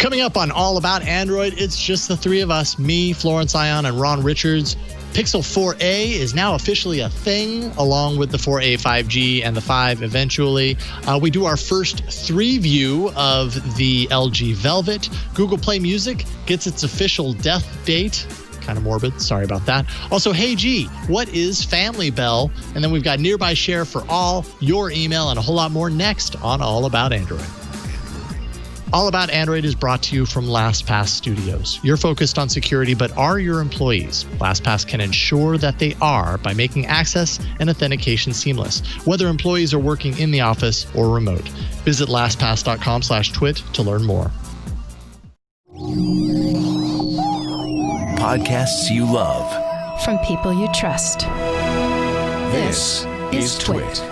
Coming up on All About Android, it's just the three of us, me, Florence Ion, and Ron Richards. Pixel 4a is now officially a thing, along with the 4a 5G and the 5 eventually. We do our first 3 view of the LG Velvet. Google Play Music gets its official death date. Kind of morbid. Sorry about that. Also, hey G, what is Family Belle? And then we've got Nearby Share for all, your email, and a whole lot more next on All About Android. All About Android is brought to you from LastPass Studios. You're focused on security, but are your employees? LastPass can ensure that they are by making access and authentication seamless, whether employees are working in the office or remote. Visit lastpass.com/twit to learn more. Podcasts you love. From people you trust. This is TWiT.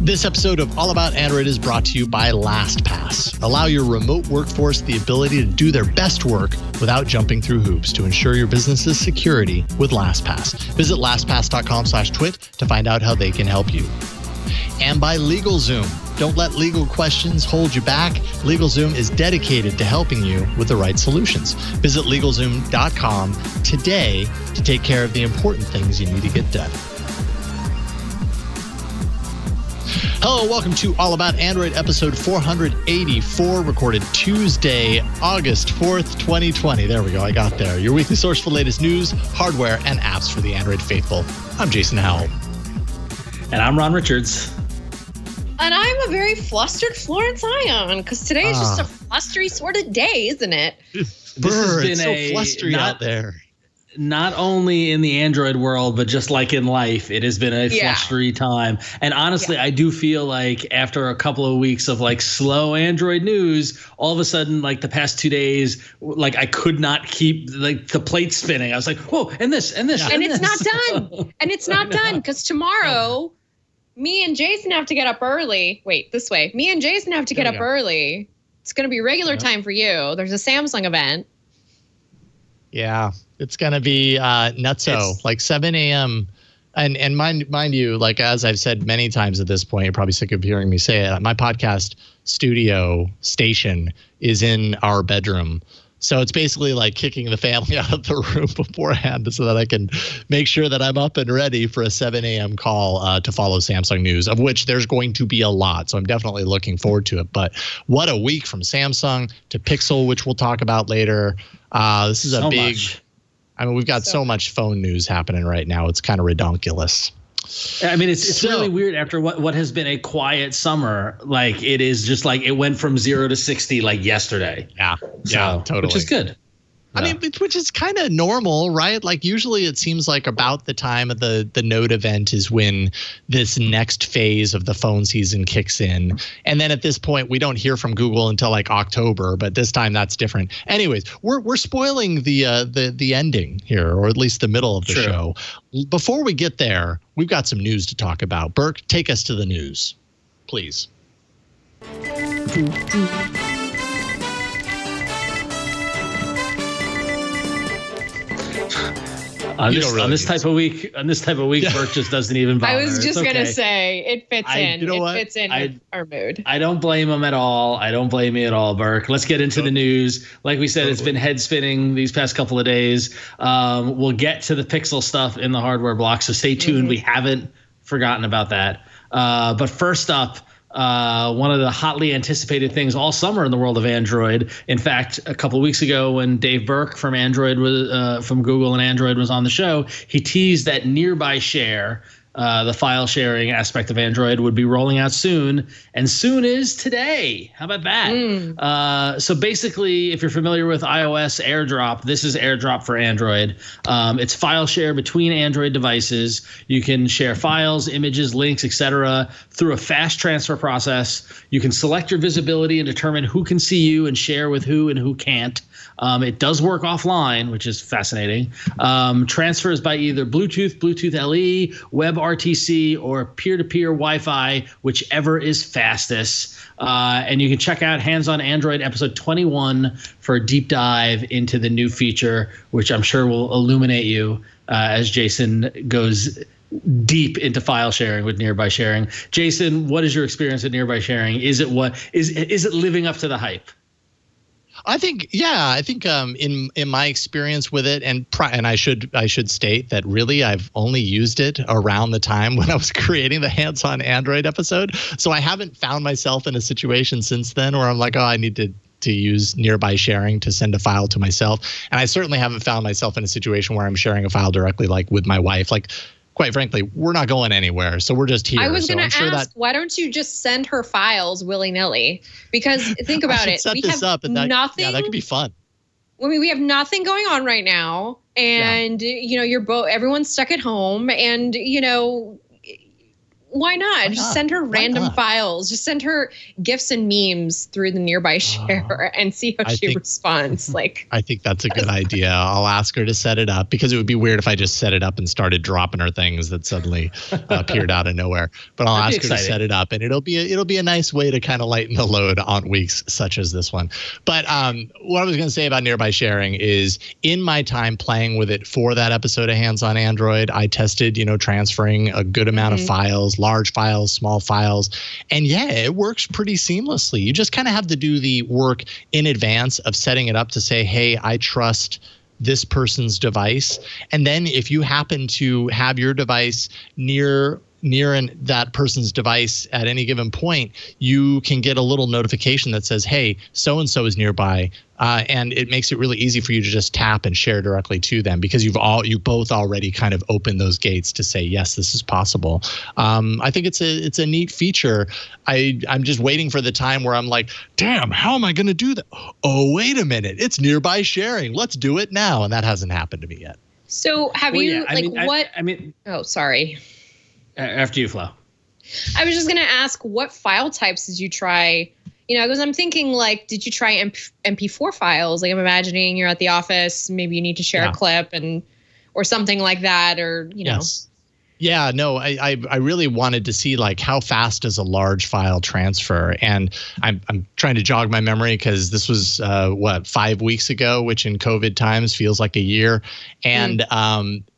This episode of All About Android is brought to you by LastPass. Allow your remote workforce the ability to do their best work without jumping through hoops to ensure your business's security with LastPass. Visit lastpass.com/twit to find out how they can help you. And by LegalZoom. Don't let legal questions hold you back. LegalZoom is dedicated to helping you with the right solutions. Visit LegalZoom.com today to take care of the important things you need to get done. Hello, welcome to All About Android, episode 484, recorded Tuesday, August 4th, 2020. There we go, I got there. Your weekly source for the latest news, hardware, and apps for the Android faithful. I'm Jason Howell. And I'm Ron Richards. And I'm a very flustered Florence Ion, because today is just a flustery sort of day, isn't it? It's so flustery out there. Not only in the Android world, but just like in life, it has been a flustery time. And honestly, I do feel like after a couple of weeks of like slow Android news, all of a sudden, like the past 2 days, like I could not keep like the plate spinning. I was like, whoa, and this, and this. And it's not done. And it's not done because tomorrow, me and Jason have to get up early. Wait, this way. Me and Jason have to get up early. It's going to be regular time for you. There's a Samsung event. Yeah, it's going to be nutso, like 7 a.m. And mind you, like as I've said many times at this point, you're probably sick of hearing me say it. My podcast studio station is in our bedroom. So it's basically like kicking the family out of the room beforehand so that I can make sure that I'm up and ready for a 7 a.m. call to follow Samsung news, of which there's going to be a lot. So I'm definitely looking forward to it. But what a week from Samsung to Pixel, which we'll talk about later. This is a big – I mean, we've got so much phone news happening right now. It's kind of redonkulous. I mean, it's really weird after what has been a quiet summer. Like it is just like it went from 0 to 60 like yesterday. Yeah, totally. Which is good. I mean, which is kind of normal, right? Like usually it seems like about the time of the Note event is when this next phase of the phone season kicks in. And then at this point, we don't hear from Google until like October, but this time that's different. Anyways, we're spoiling the ending here, or at least the middle of the show. Before we get there, we've got some news to talk about. Burke, take us to the news, please. On this type of week, Bert just doesn't even bother. I was just gonna say it fits in. You know what? It fits in with our mood. I don't blame him at all. I don't blame you at all, Burke. Let's get into the news. Like we said, it's been head spinning these past couple of days. We'll get to the Pixel stuff in the hardware block, so stay tuned. We haven't forgotten about that. But first up, one of the hotly anticipated things all summer in the world of Android. In fact, a couple of weeks ago when Dave Burke from from Google and Android was on the show, he teased that Nearby Share, the file sharing aspect of Android, would be rolling out soon, and soon is today. How about that? So basically, if you're familiar with iOS AirDrop, this is AirDrop for Android. It's file share between Android devices. You can share files, images, links, etc. through a fast transfer process. You can select your visibility and determine who can see you and share with who and who can't. It does work offline, which is fascinating. Transfers by either Bluetooth, Bluetooth LE, WebRTC, or peer-to-peer Wi-Fi, whichever is fastest. And you can check out Hands on Android episode 21 for a deep dive into the new feature, which I'm sure will illuminate you as Jason goes deep into file sharing with nearby sharing. Jason, what is your experience with nearby sharing? Is it living up to the hype? I think in my experience with it, and I should state that really I've only used it around the time when I was creating the Hands on Android episode. So I haven't found myself in a situation since then where I'm like, oh, I need to use nearby sharing to send a file to myself. And I certainly haven't found myself in a situation where I'm sharing a file directly, like with my wife. Like, quite frankly, we're not going anywhere. So we're just here. I was going to ask, why don't you just send her files willy-nilly? Because think about it. We have nothing. Yeah, that could be fun. I mean, we have nothing going on right now. And, everyone's stuck at home. And, why not? Just send her random files. Just send her GIFs and memes through the nearby share and see how she responds. I think that's a good idea. I'll ask her to set it up, because it would be weird if I just set it up and started dropping her things that suddenly appeared out of nowhere. But I'll ask her to set it up, and it'll be a nice way to kind of lighten the load on weeks such as this one. But what I was going to say about nearby sharing is, in my time playing with it for that episode of Hands on Android, I tested, transferring a good amount of files, large files, small files. And yeah, it works pretty seamlessly. You just kind of have to do the work in advance of setting it up to say, hey, I trust this person's device. And then if you happen to have your device near that person's device at any given point, you can get a little notification that says, hey, so-and-so is nearby. And it makes it really easy for you to just tap and share directly to them, because you both already kind of opened those gates to say, yes, this is possible. I think it's a neat feature. I'm just waiting for the time where I'm like, damn, how am I going to do that? Oh, wait a minute. It's nearby sharing. Let's do it now. And that hasn't happened to me yet. So oh, sorry. After you, Flo. I was just going to ask, what file types did you try? Because I'm thinking, did you try MP4 files? Like, I'm imagining you're at the office, maybe you need to share a clip or something like that, or, Yes. Yeah, no, I really wanted to see how fast does a large file transfer, and I'm trying to jog my memory, because this was 5 weeks ago, which in COVID times feels like a year, and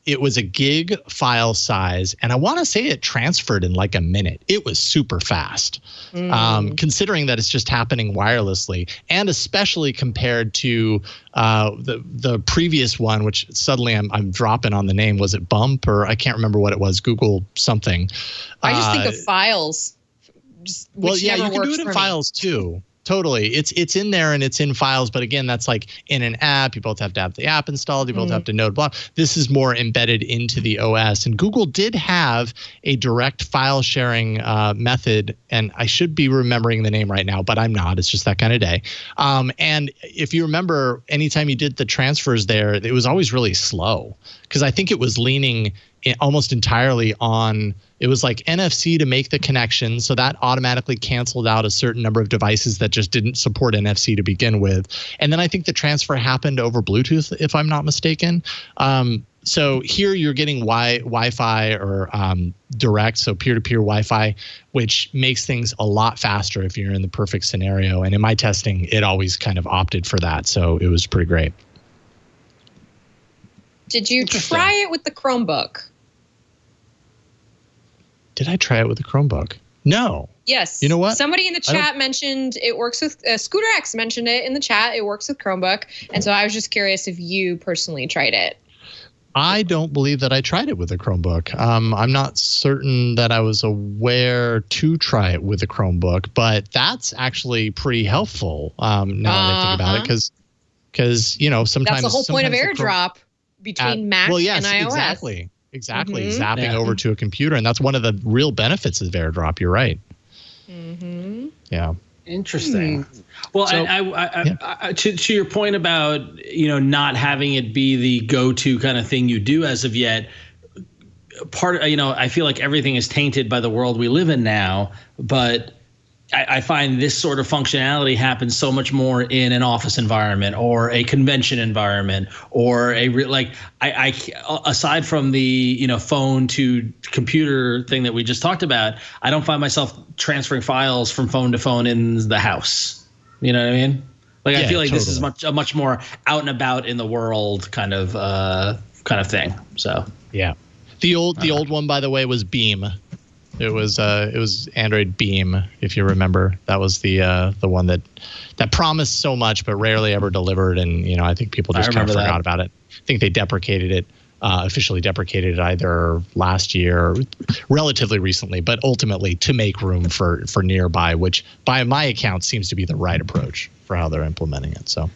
it was a gig file size, and I want to say it transferred in a minute. It was super fast, considering that it's just happening wirelessly, and especially compared to the previous one, which suddenly I'm dropping on the name. Was it Bump, or I can't remember what it was? Google something. I just think of files. You can do it in files too. Totally. It's in there, and it's in files. But again, that's in an app. You both have to have the app installed. You both have to node block. This is more embedded into the OS. And Google did have a direct file sharing method. And I should be remembering the name right now, but I'm not. It's just that kind of day. And if you remember, anytime you did the transfers there, it was always really slow, because I think it was leaning almost entirely on, it was NFC to make the connection. So that automatically canceled out a certain number of devices that just didn't support NFC to begin with. And then I think the transfer happened over Bluetooth, if I'm not mistaken. So here you're getting Wi-Fi or direct, so peer-to-peer Wi-Fi, which makes things a lot faster if you're in the perfect scenario. And in my testing, it always kind of opted for that. So it was pretty great. Did you try it with the Chromebook? Did I try it with the Chromebook? No. Yes. You know what? Somebody in the chat mentioned it works with Scooter X mentioned it in the chat. It works with Chromebook. And so I was just curious if you personally tried it. I don't believe that I tried it with a Chromebook. I'm not certain that I was aware to try it with a Chromebook, but that's actually pretty helpful now that I think about it, because sometimes that's the whole point of AirDrop between Mac and iOS. Exactly. Zapping over to a computer. And that's one of the real benefits of AirDrop. You're right. Yeah. Interesting. Well, so, I to your point about, not having it be the go-to kind of thing you do as of yet, I feel like everything is tainted by the world we live in now, but I find this sort of functionality happens so much more in an office environment or a convention environment, or I aside from the phone to computer thing that we just talked about, I don't find myself transferring files from phone to phone in the house. You know what I mean? I feel like this is a much more out and about in the world kind of thing. So yeah. The old one, by the way, was Beam. It was Android Beam, if you remember. That was the one that promised so much but rarely ever delivered, and I think people just kind of forgot about it. I think they deprecated it, officially deprecated it either last year or relatively recently, but ultimately to make room for Nearby, which by my account seems to be the right approach for how they're implementing it. So,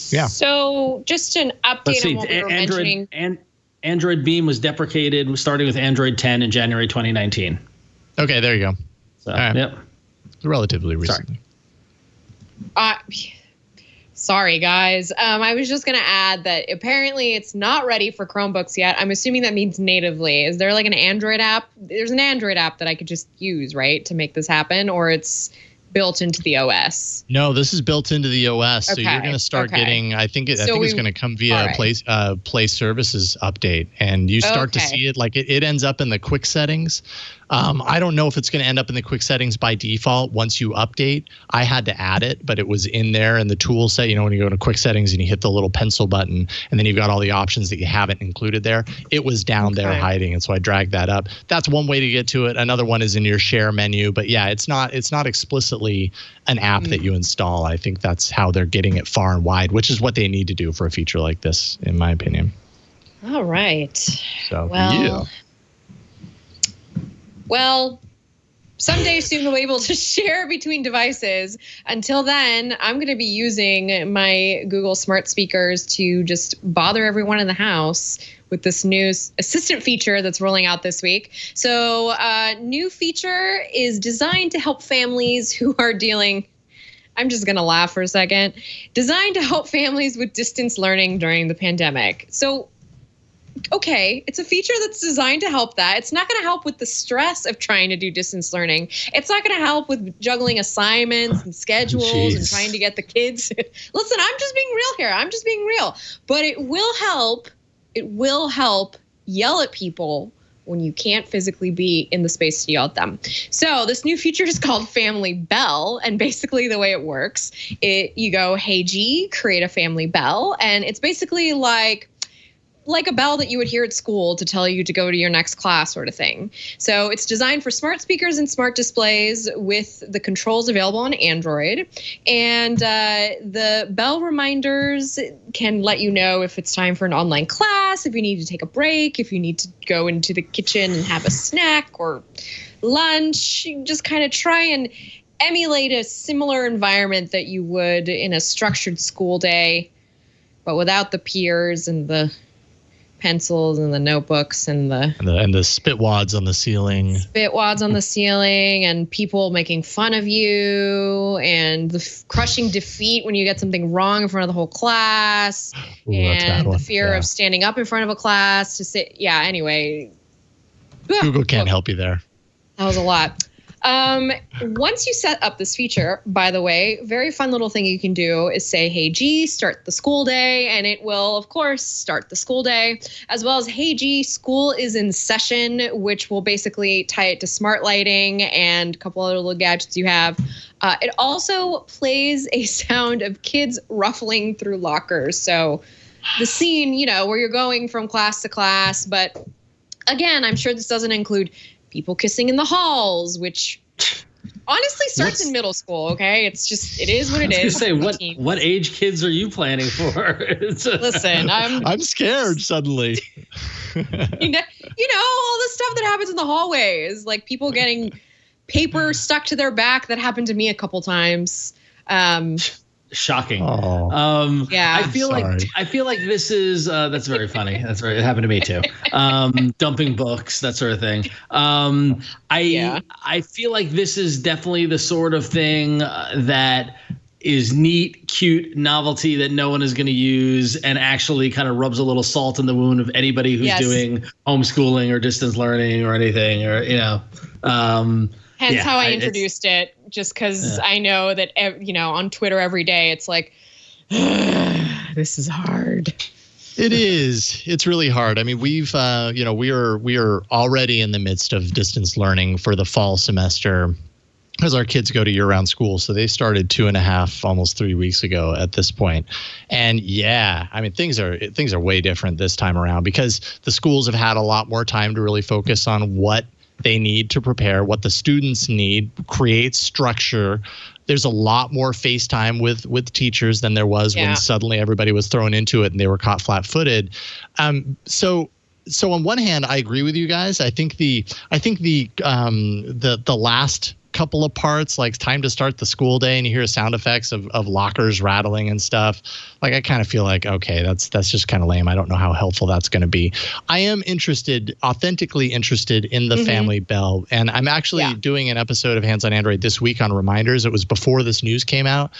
yeah. So just an update on what we were mentioning. Android Beam was deprecated starting with Android 10 in January 2019. Okay, there you go. So, all right. Yep. Relatively recently. Sorry, guys. I was just going to add that apparently it's not ready for Chromebooks yet. I'm assuming that means natively. Is there like an Android app? There's an Android app that I could just use, right, to make this happen? Or it's built into the OS? No, this is built into the OS. So you're going to start getting, I think it's going to come via Play Services update. And you start to see it like it ends up in the quick settings. I don't know if it's going to end up in the quick settings by default once you update. I had to add it, but it was in there in the tool set. When you go to quick settings and you hit the little pencil button, and then you've got all the options that you haven't included there. It was down there hiding, and so I dragged that up. That's one way to get to it. Another one is in your share menu, but yeah, it's not explicitly an app that you install. I think that's how they're getting it far and wide, which is what they need to do for a feature like this, in my opinion. All right. So yeah. Well, someday soon we'll be able to share between devices. Until then, I'm going to be using my Google smart speakers to just bother everyone in the house with this new assistant feature that's rolling out this week. So new feature is designed to help families who are dealing, I'm just going to laugh for a second, designed to help families with distance learning during the pandemic. So okay, it's a feature that's designed to help that. It's not going to help with the stress of trying to do distance learning. It's not going to help with juggling assignments and schedules and trying to get the kids. Listen, I'm just being real here. I'm just being real. But it will help. It will help yell at people when you can't physically be in the space to yell at them. So this new feature is called Family Belle. And basically the way it works, you go, hey, G, create a Family Belle. And it's basically like a bell that you would hear at school to tell you to go to your next class sort of thing. So it's designed for smart speakers and smart displays with the controls available on Android. And the bell reminders can let you know if it's time for an online class, if you need to take a break, if you need to go into the kitchen and have a snack or lunch. Just kind of try and emulate a similar environment that you would in a structured school day, but without the peers and the pencils and the notebooks and the spit wads on the ceiling. And people making fun of you and the crushing defeat when you get something wrong in front of the whole class. Ooh, and the fear of standing up in front of a class to say, anyway. Google can't help you there. That was a lot. Once you set up this feature, by the way, very fun little thing you can do is say, hey, G, start the school day. And it will, of course, start the school day, as well as, hey, G, school is in session, which will basically tie it to smart lighting and a couple other little gadgets you have. It also plays a sound of kids ruffling through lockers. So the scene, where you're going from class to class. But again, I'm sure this doesn't include people kissing in the halls, which honestly starts in middle school. Okay, it is what it is. Say what age kids are you planning for? Listen, I'm scared suddenly. all the stuff that happens in the hallways, like people getting paper stuck to their back. That happened to me a couple times. Shocking. Yeah. I feel like this is that's very funny. That's right. It happened to me too. Dumping books, that sort of thing. I feel like this is definitely the sort of thing that is neat, cute, novelty that no one is going to use, and actually kind of rubs a little salt in the wound of anybody who's doing homeschooling or distance learning or anything, or Hence how I introduced it, just because I know that, on Twitter every day, it's like, this is hard. It is. It's really hard. I mean, we are already in the midst of distance learning for the fall semester because our kids go to year-round school, so they started 2.5, almost 3 weeks ago at this point. And yeah, I mean, things are way different this time around because the schools have had a lot more time to really focus on what they need to prepare, what the students need, create structure. There's a lot more FaceTime with teachers than there was when suddenly everybody was thrown into it and they were caught flat-footed. So on one hand, I agree with you guys. I think the last couple of parts, like time to start the school day and you hear sound effects of lockers rattling and stuff, like I kind of feel like, okay, that's just kind of lame. I don't know how helpful that's going to be. I am authentically interested in the family Belle, and I'm actually doing an episode of Hands on Android this week on reminders. It was before this news came out,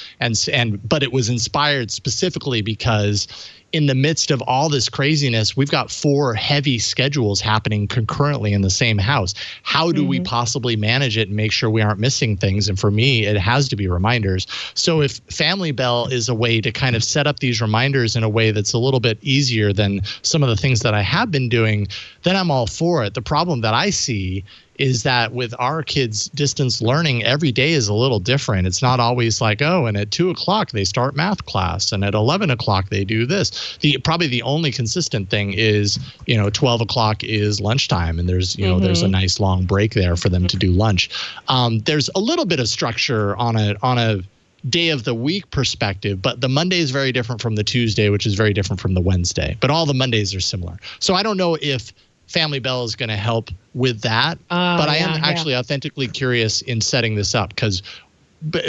but it was inspired specifically because in the midst of all this craziness, we've got 4 heavy schedules happening concurrently in the same house. How do we possibly manage it and make sure we aren't missing things? And for me, it has to be reminders. So if Family Belle is a way to kind of set up these reminders in a way that's a little bit easier than some of the things that I have been doing, then I'm all for it. The problem that I see is that with our kids' distance learning, every day is a little different. It's not always like, oh, and at 2 o'clock they start math class, and at 11 o'clock they do this. Probably the only consistent thing is, 12 o'clock is lunchtime, and there's there's a nice long break there for them to do lunch. There's a little bit of structure on a day of the week perspective, but the Monday is very different from the Tuesday, which is very different from the Wednesday. But all the Mondays are similar. So I don't know if Family Belle is going to help with that, but I am actually authentically curious in setting this up because,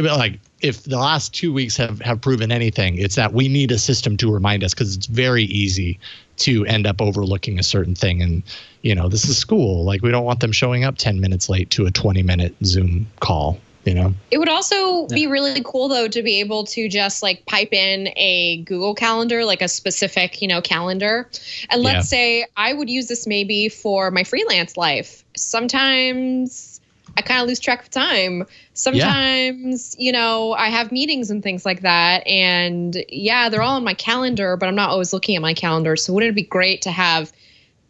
like, if the last 2 weeks have proven anything, it's that we need a system to remind us because it's very easy to end up overlooking a certain thing. And, this is school. Like, we don't want them showing up 10 minutes late to a 20-minute Zoom call. It would also be really cool, though, to be able to just like pipe in a Google Calendar, like a specific, calendar. And let's say I would use this maybe for my freelance life. Sometimes I kind of lose track of time. Sometimes, I have meetings and things like that. And they're all on my calendar, but I'm not always looking at my calendar. So wouldn't it be great to have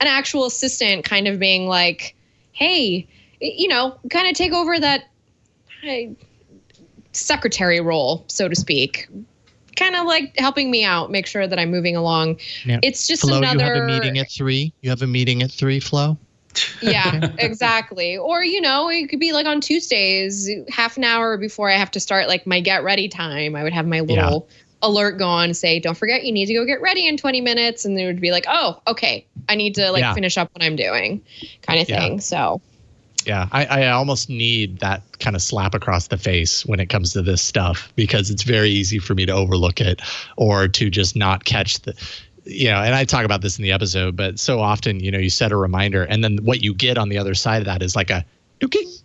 an actual assistant kind of being like, hey, kind of take over that secretary role, so to speak, kind of like helping me out, make sure that I'm moving along. Yeah. It's just Flo, another. You have a meeting at 3. You have a meeting at 3, Flo. Yeah, exactly. Or it could be like on Tuesdays, half an hour before I have to start like my get ready time. I would have my little alert go on, say, "Don't forget, you need to go get ready in 20 minutes," and they would be like, "Oh, okay, I need to finish up what I'm doing," kind of thing. So. Yeah, I almost need that kind of slap across the face when it comes to this stuff because it's very easy for me to overlook it or to just not catch the, and I talk about this in the episode, but so often, you set a reminder and then what you get on the other side of that is like a dooking,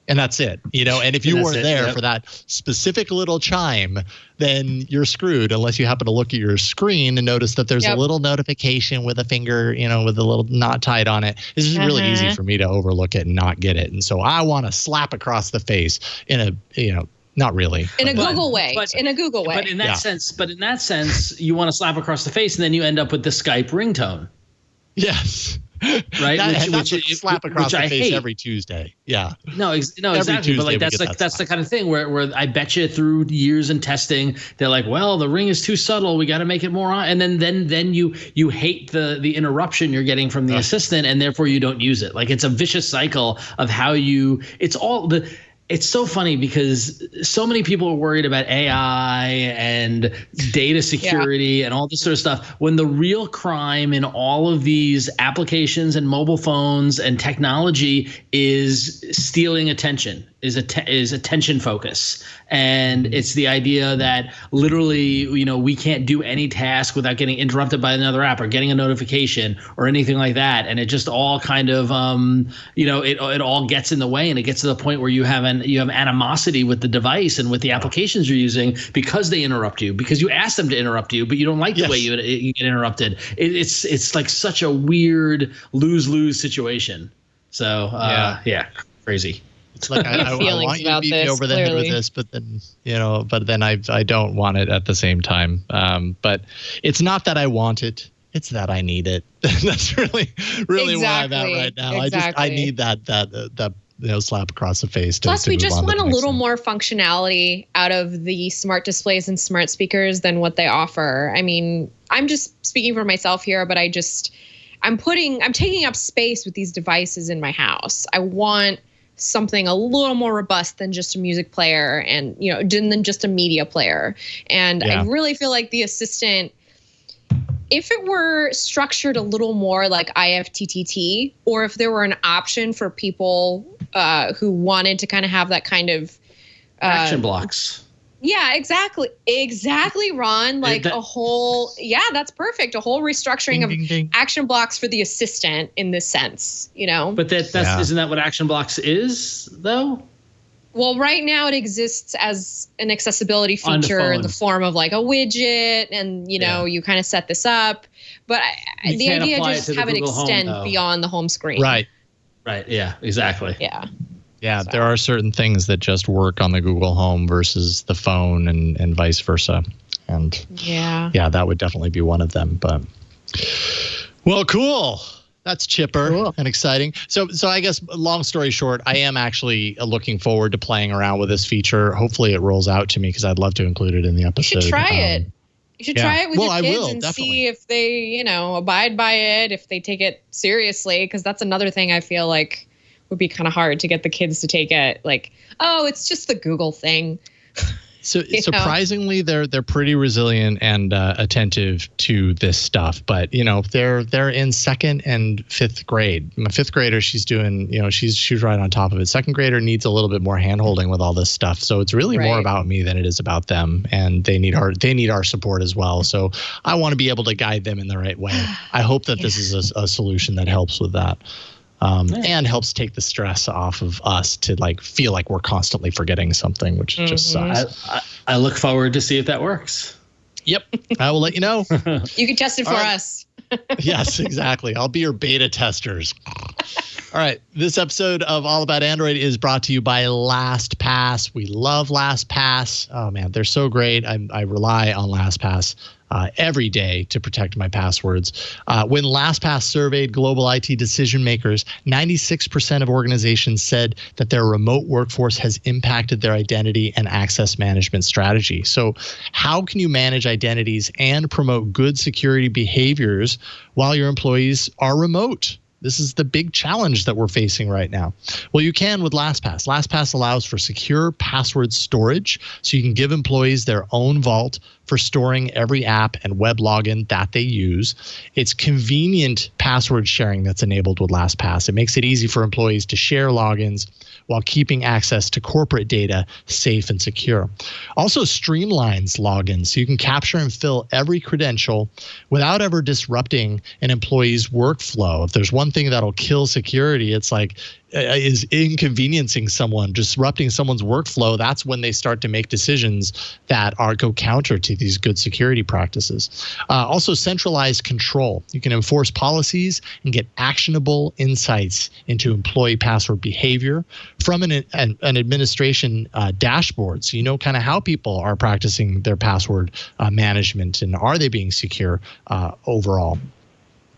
and that's it, and if you weren't there for that specific little chime, then you're screwed unless you happen to look at your screen and notice that there's a little notification with a finger, with a little knot tied on it. It's just really easy for me to overlook it and not get it. And so I want to slap across the face in a, not really. In a Google way. But in that sense, you want to slap across the face and then you end up with the Skype ringtone. Yes. Right, which slap across the face every Tuesday. Yeah. No, exactly. But like that's the kind of thing where I bet you through years and testing, they're like, well, the ring is too subtle. We got to make it more on. And then you hate the interruption you're getting from the assistant, and therefore you don't use it. Like it's a vicious cycle of how it's so funny because so many people are worried about AI and data security and all this sort of stuff when the real crime in all of these applications and mobile phones and technology is stealing attention, is attention focus. And it's the idea that literally, we can't do any task without getting interrupted by another app or getting a notification or anything like that. And it just all kind of, it all gets in the way, and it gets to the point where you have animosity with the device and with the applications you're using because they interrupt you, because you ask them to interrupt you, but you don't like the way you get interrupted. It's like such a weird lose-lose situation. So, crazy. It's like I want you to beat me over the head with this, but then I don't want it at the same time. But it's not that I want it; it's that I need it. That's really where I'm at right now. Exactly. I need that slap across the face. Plus, we just want a little more functionality out of the smart displays and smart speakers than what they offer. I mean, I'm just speaking for myself here, but I'm taking up space with these devices in my house. I want something a little more robust than just a music player and, than just a media player. And I really feel like the Assistant, if it were structured a little more like IFTTT, or if there were an option for people who wanted to kind of have that kind of action blocks. Yeah, exactly, Ron. Like that's perfect. A whole restructuring of action blocks for the Assistant in this sense, But isn't that what action blocks is, though? Well, right now it exists as an accessibility feature in the form of like a widget, and you kind of set this up. But the idea just have it extend beyond the home screen. Right. Yeah. Exactly. Yeah, there are certain things that just work on the Google Home versus the phone and vice versa. And that would definitely be one of them. But well, cool. That's chipper and exciting. So I guess long story short, I am actually looking forward to playing around with this feature. Hopefully it rolls out to me because I'd love to include it in the episode. You should try it. You should try it with your kids see if they, abide by it, if they take it seriously, because that's another thing I feel like would be kind of hard to get the kids to take it. Like, oh, it's just the Google thing. So surprisingly, they're pretty resilient and attentive to this stuff. But they're in second and fifth grade. My fifth grader, she's doing, she's right on top of it. Second grader needs a little bit more handholding with all this stuff. So it's really more about me than it is about them, and they need our support as well. So I want to be able to guide them in the right way. I hope that this is a solution that helps with that. And helps take the stress off of us to feel like we're constantly forgetting something, which just sucks. I look forward to see if that works. Yep. I will let you know. You can test it for us. Yes, exactly. I'll be your beta testers. All right. This episode of All About Android is brought to you by LastPass. We love LastPass. Oh, man, they're so great. I rely on LastPass every day to protect my passwords. When LastPass surveyed global IT decision makers, 96% of organizations said that their remote workforce has impacted their identity and access management strategy. So how can you manage identities and promote good security behaviors while your employees are remote? This is the big challenge that we're facing right now. Well, you can with LastPass. LastPass allows for secure password storage, so you can give employees their own vault for storing every app and web login that they use. It's convenient password sharing that's enabled with LastPass. It makes it easy for employees to share logins while keeping access to corporate data safe and secure. Also streamlines logins, so you can capture and fill every credential without ever disrupting an employee's workflow. If there's one thing that'll kill security, it's is inconveniencing someone, disrupting someone's workflow. That's when they start to make decisions that go counter to these good security practices. Also, centralized control. You can enforce policies and get actionable insights into employee password behavior from an administration dashboard. So you know kind of how people are practicing their password management, and are they being secure overall.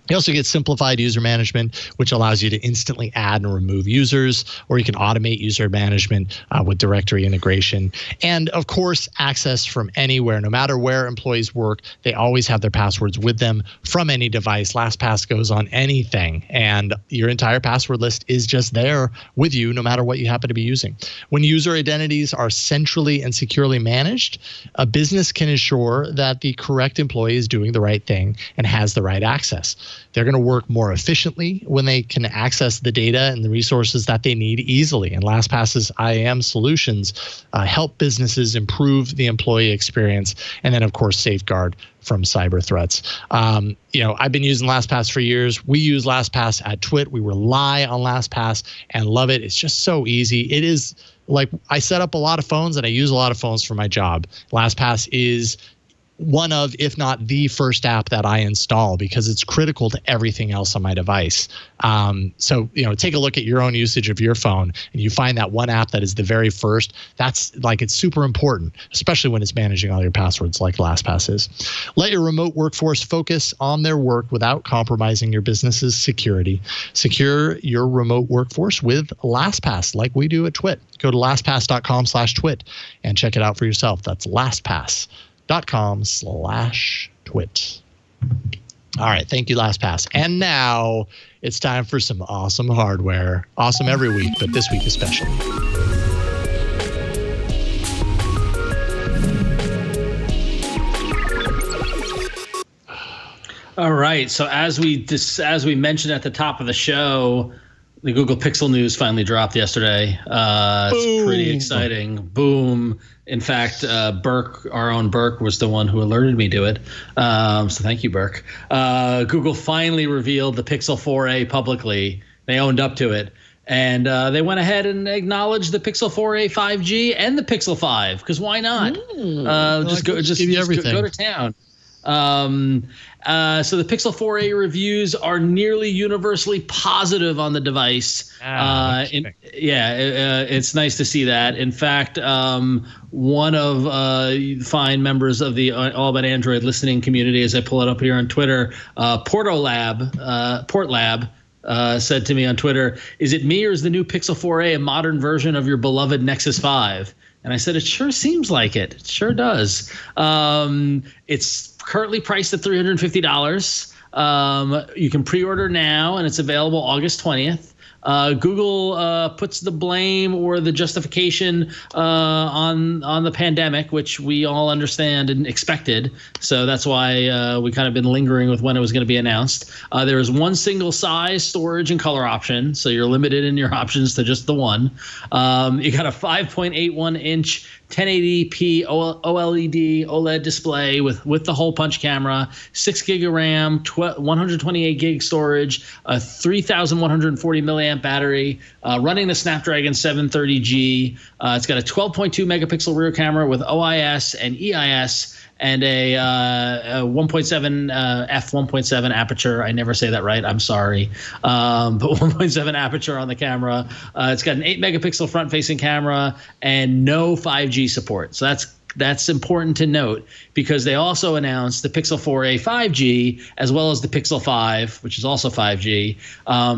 You also get simplified user management, which allows you to instantly add and remove users, or you can automate user management with directory integration. And of course, access from anywhere. No matter where employees work, they always have their passwords with them from any device. LastPass goes on anything, and your entire password list is just there with you no matter what you happen to be using. When user identities are centrally and securely managed, a business can ensure that the correct employee is doing the right thing and has the right access. They're going to work more efficiently when they can access the data and the resources that they need easily. And LastPass's IAM solutions help businesses improve the employee experience, and then, of course, safeguard from cyber threats. I've been using LastPass for years. We use LastPass at TWiT. We rely on LastPass and love it. It's just so easy. It is like I set up a lot of phones and I use a lot of phones for my job. LastPass is one of, if not the first app that I install, because it's critical to everything else on my device. So, take a look at your own usage of your phone, and you find that one app that is the very first. That's like, it's super important, especially when it's managing all your passwords like LastPass is. Let your remote workforce focus on their work without compromising your business's security. Secure your remote workforce with LastPass, like we do at TWiT. Go to lastpass.com/TWiT and check it out for yourself. That's lastpass.com/TWiT. All right. Thank you, LastPass. And now it's time for some awesome hardware. Awesome every week, but this week especially. All right. So as we mentioned at the top of the show, the Google Pixel news finally dropped yesterday. It's pretty exciting. Boom. In fact, Burke, our own Burke, was the one who alerted me to it. So thank you, Burke. Google finally revealed the Pixel 4a publicly. They owned up to it. And they went ahead and acknowledged the Pixel 4a 5G and the Pixel 5, because why not? Just go to town. So the Pixel 4a reviews are nearly universally positive on the device. It's nice to see that. In fact, one of fine members of the All About Android listening community, as I pull it up here on Twitter, Portlab, said to me on Twitter, "Is it me, or is the new Pixel 4a a modern version of your beloved Nexus 5?" And I said, "It sure seems like it. It sure does." It's currently priced at $350. You can pre-order now, and it's available August 20th. Google puts the blame or the justification on the pandemic, which we all understand and expected. So that's why we kind of been lingering with when it was going to be announced. There is one single size storage and color option, so you're limited in your options to just the one. You got a 5.81-inch 1080p OLED display with the hole punch camera, 6 gig of RAM, 128 gig storage, a 3,140 milliamp battery, running the Snapdragon 730G. It's got a 12.2 megapixel rear camera with OIS and EIS, and a 1.7 f1.7 aperture. I never say that right. I'm sorry. But 1.7 aperture on the camera. It's got an 8 megapixel front-facing camera and no 5G support. So that's important to note, because they also announced the Pixel 4a 5G as well as the Pixel 5, which is also 5G.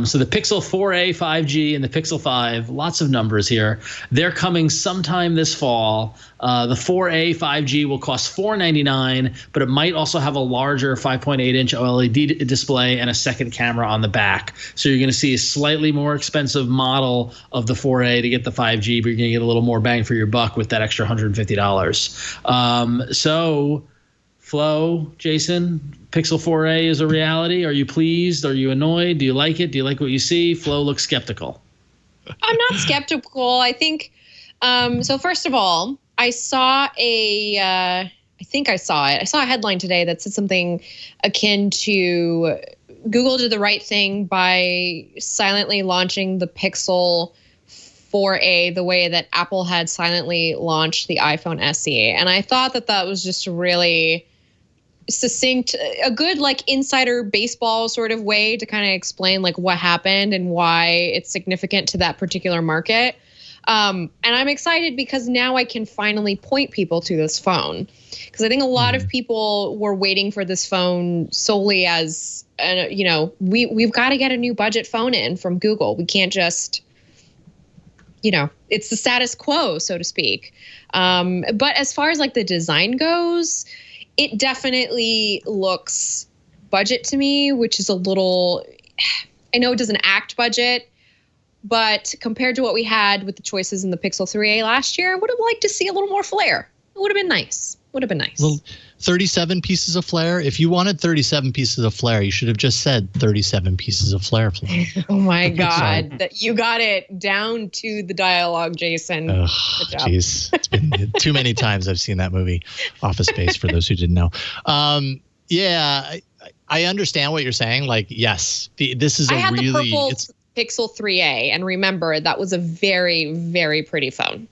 So the Pixel 4a 5G and the Pixel 5, lots of numbers here. They're coming sometime this fall. The 4a 5G will cost $499, but it might also have a larger 5.8-inch OLED display and a second camera on the back. So you're going to see a slightly more expensive model of the 4a to get the 5G, but you're going to get a little more bang for your buck with that extra $150. So, Flo, Jason, Pixel 4a is a reality. Are you pleased? Are you annoyed? Do you like it? Do you like what you see? Flo looks skeptical. I'm not skeptical. I think, so first of all, I saw I saw a headline today that said something akin to Google did the right thing by silently launching the Pixel 4a the way that Apple had silently launched the iPhone SE. And I thought that was just a really succinct, a good like insider baseball sort of way to kind of explain like what happened and why it's significant to that particular market. And I'm excited because now I can finally point people to this phone, because I think a lot of people were waiting for this phone solely as, we've got to get a new budget phone in from Google. We can't just, it's the status quo, so to speak. But as far as like the design goes, it definitely looks budget to me, which is a little, I know it doesn't act budget, but compared to what we had with the choices in the Pixel 3a last year, I would have liked to see a little more flair. It would have been nice. Well, 37 pieces of flair. If you wanted 37 pieces of flair, you should have just said 37 pieces of flair. Oh my God, that you got it down to the dialogue, Jason. Jeez, it's been too many times I've seen that movie, Office Space. For those who didn't know, I understand what you're saying. Like, yes, this is Pixel 3a, and remember that was a very, very pretty phone.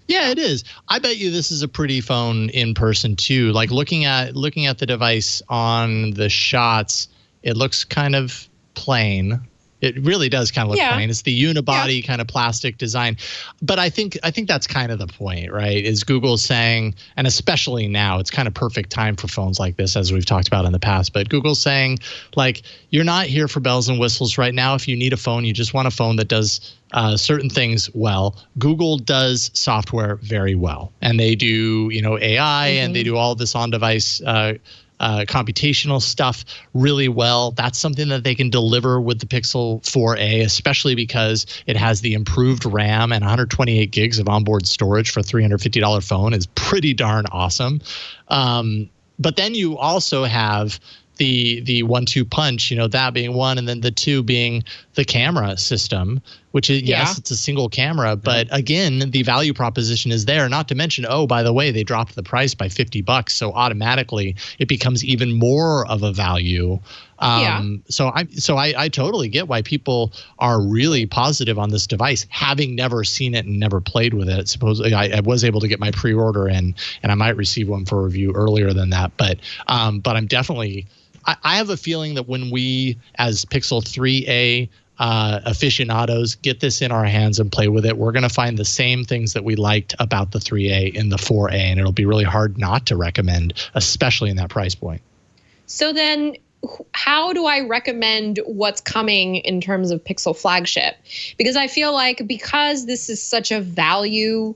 Yeah, it is. I bet you this is a pretty phone in person too. Like looking at the device on the shots, it looks kind of plain. It really does kind of look plain. It's the unibody kind of plastic design. But I think that's kind of the point, right? Is Google saying, and especially now, it's kind of perfect time for phones like this, as we've talked about in the past. But Google's saying, like, you're not here for bells and whistles right now. If you need a phone, you just want a phone that does certain things well. Google does software very well. And they do, AI and they do all this on-device computational stuff really well. That's something that they can deliver with the Pixel 4a, especially because it has the improved RAM and 128 gigs of onboard storage for a $350 phone is pretty darn awesome. But then you also have the 1-2 punch, that being one, and then the two being the camera system, which is, yes, it's a single camera, but again, the value proposition is there. Not to mention, by the way, they dropped the price by $50, so automatically it becomes even more of a value. So I totally get why people are really positive on this device, having never seen it and never played with it. Supposedly, I was able to get my pre-order in, and I might receive one for review earlier than that. But I'm definitely. I have a feeling that when we, as Pixel 3a aficionados, get this in our hands and play with it, we're going to find the same things that we liked about the 3a in the 4a, and it'll be really hard not to recommend, especially in that price point. So then, how do I recommend what's coming in terms of Pixel flagship? Because I feel like because this is such a value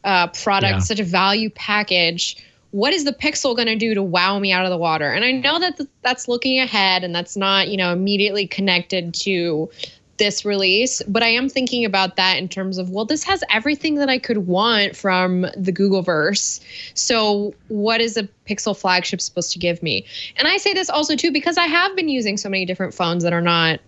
product, such a value package, what is the Pixel going to do to wow me out of the water? And I know that that's looking ahead and that's not, immediately connected to this release, but I am thinking about that in terms of, this has everything that I could want from the Googleverse. So what is a Pixel flagship supposed to give me? And I say this also too, because I have been using so many different phones that are not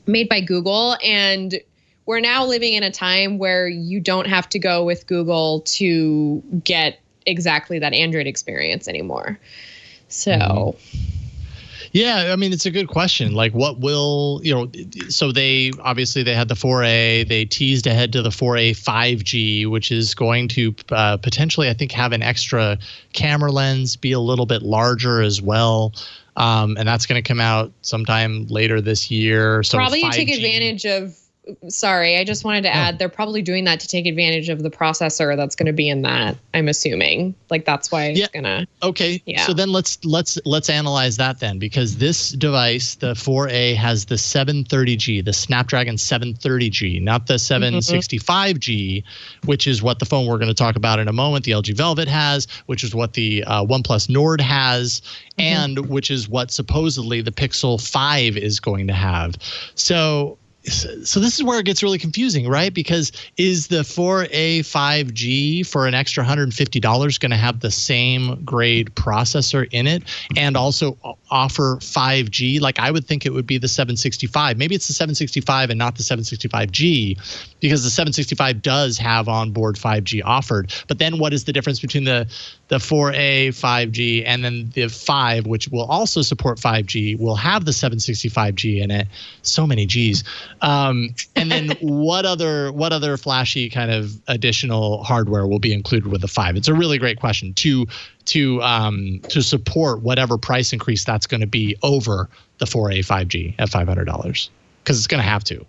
made by Google, and we're now living in a time where you don't have to go with Google to get exactly that Android experience anymore. So yeah, I mean, it's a good question. Like, what will, so they had the 4a, they teased ahead to the 4a 5G, which is going to potentially, I think, have an extra camera lens, be a little bit larger as well. And that's going to come out sometime later this year. So probably 5G, take advantage of, sorry, I just wanted to add, they're probably doing that to take advantage of the processor that's going to be in that, I'm assuming. Like, that's why it's going to. Okay. Yeah. So then let's analyze that then, because this device, the 4a, has the 730G, the Snapdragon 730G, not the 765G, which is what the phone we're going to talk about in a moment, the LG Velvet has, which is what the OnePlus Nord has, and which is what supposedly the Pixel 5 is going to have. So this is where it gets really confusing, right? Because is the 4a 5G for an extra $150 going to have the same grade processor in it and also offer 5G? Like, I would think it would be the 765. Maybe it's the 765 and not the 765G, because the 765 does have onboard 5G offered. But then what is the difference between the 4a 5G and then the 5, which will also support 5G, will have the 765G in it? So many Gs. And then what other flashy kind of additional hardware will be included with the 5? It's a really great question to support whatever price increase that's going to be over the 4a 5G at $500, because it's going to have to.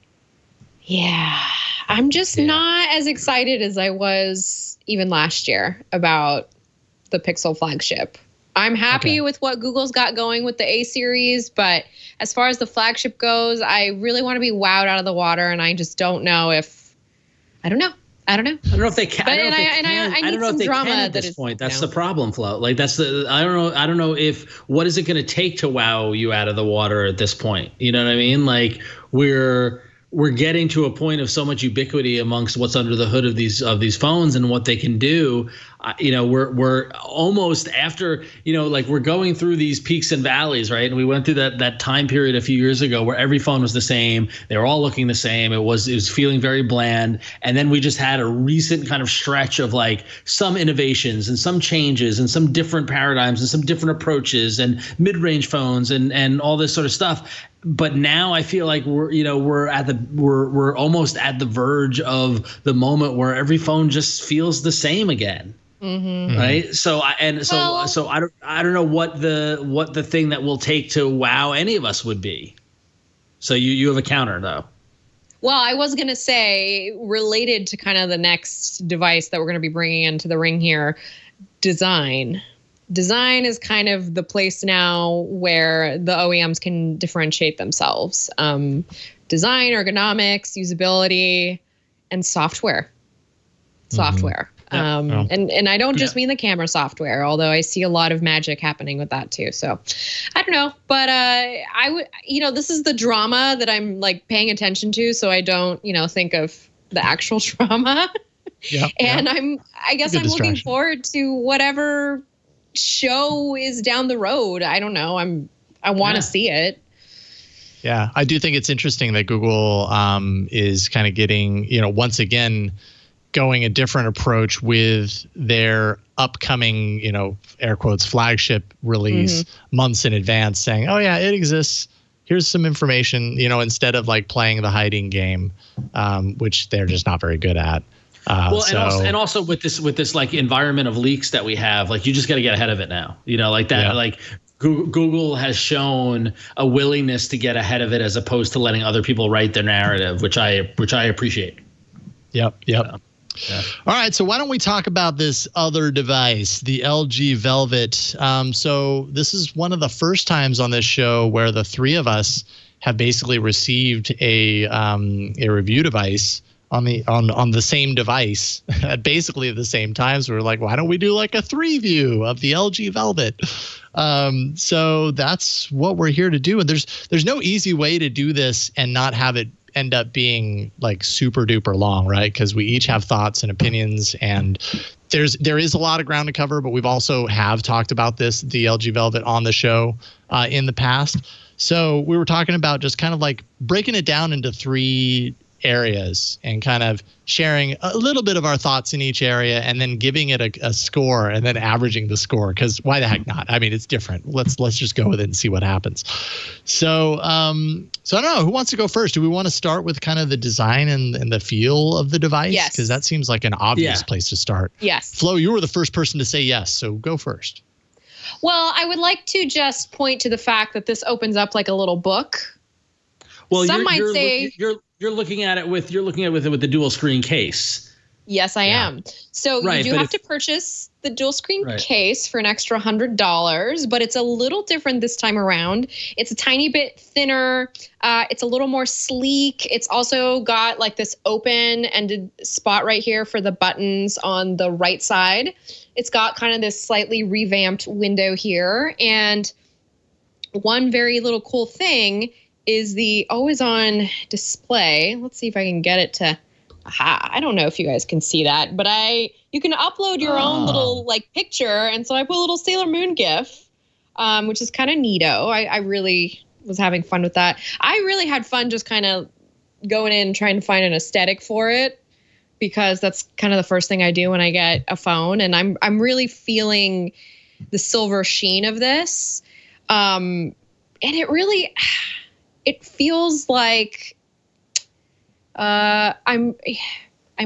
Yeah, I'm just not as excited as I was even last year about the Pixel flagship. I'm happy with what Google's got going with the A series, but as far as the flagship goes, I really want to be wowed out of the water, and I just don't know if I don't know. I don't know if they can. I don't know if they can at this point. That's the problem, Flo. Like, that's the I don't know if what is it going to take to wow you out of the water at this point? You know what I mean? Like, we're getting to a point of so much ubiquity amongst what's under the hood of these phones and what they can do. we're almost after, like we're going through these peaks and valleys, right? And we went through that time period a few years ago where every phone was the same. They were all looking the same. It was feeling very bland. And then we just had a recent kind of stretch of like some innovations and some changes and some different paradigms and some different approaches and mid-range phones and all this sort of stuff. But now I feel like we're almost at the verge of the moment where every phone just feels the same again. Mm-hmm. Right. So I don't know what the thing that will take to wow any of us would be. So you have a counter though. Well, I was going to say, related to kind of the next device that we're going to be bringing into the ring here, design. Design is kind of the place now where the OEMs can differentiate themselves. Design, ergonomics, usability, and software. Software. And I don't just mean the camera software, although I see a lot of magic happening with that too. So I don't know, but I would, this is the drama that I'm like paying attention to. So I don't, think of the actual drama. I guess I'm looking forward to whatever show is down the road. I don't know. I want to see it. Yeah, I do think it's interesting that Google is kind of getting, once again, going a different approach with their upcoming, air quotes, flagship release months in advance, saying, oh yeah, it exists. Here's some information, instead of like playing the hiding game, which they're just not very good at. And also with this like environment of leaks that we have, like you just got to get ahead of it now, like that, like Google has shown a willingness to get ahead of it as opposed to letting other people write their narrative, which I appreciate. Yep. Yeah. All right. So why don't we talk about this other device, the LG Velvet? So this is one of the first times on this show where the three of us have basically received a review device on the same device at basically the same time. So we're like, why don't we do like a 3-view of the LG Velvet? So that's what we're here to do. And there's no easy way to do this and not have it end up being like super duper long, right? Because we each have thoughts and opinions, and there is a lot of ground to cover, but we've also have talked about the LG Velvet on the show in the past. So we were talking about just kind of like breaking it down into 3 areas and kind of sharing a little bit of our thoughts in each area and then giving it a score and then averaging the score, because why the heck not? I mean, it's different. Let's just go with it and see what happens. So I don't know, who wants to go first? Do we want to start with kind of the design and the feel of the device? Yes. Because that seems like an obvious place to start. Yes. Flo, you were the first person to say yes, so go first. Well, I would like to just point to the fact that this opens up like a little book. Well, some might say you're looking at it with the dual screen case. Yes, I am. So you do have to purchase the dual screen case for an extra $100, but it's a little different this time around. It's a tiny bit thinner. It's a little more sleek. It's also got like this open-ended spot right here for the buttons on the right side. It's got kind of this slightly revamped window here. And one very little cool thing is the always-on display. Let's see if I can get it to... Aha, I don't know if you guys can see that, but you can upload your own little like picture. And so I put a little Sailor Moon GIF, which is kind of neato. I really was having fun with that. I really had fun just kind of going in and trying to find an aesthetic for it, because that's kind of the first thing I do when I get a phone. And I'm really feeling the silver sheen of this. And it feels like, I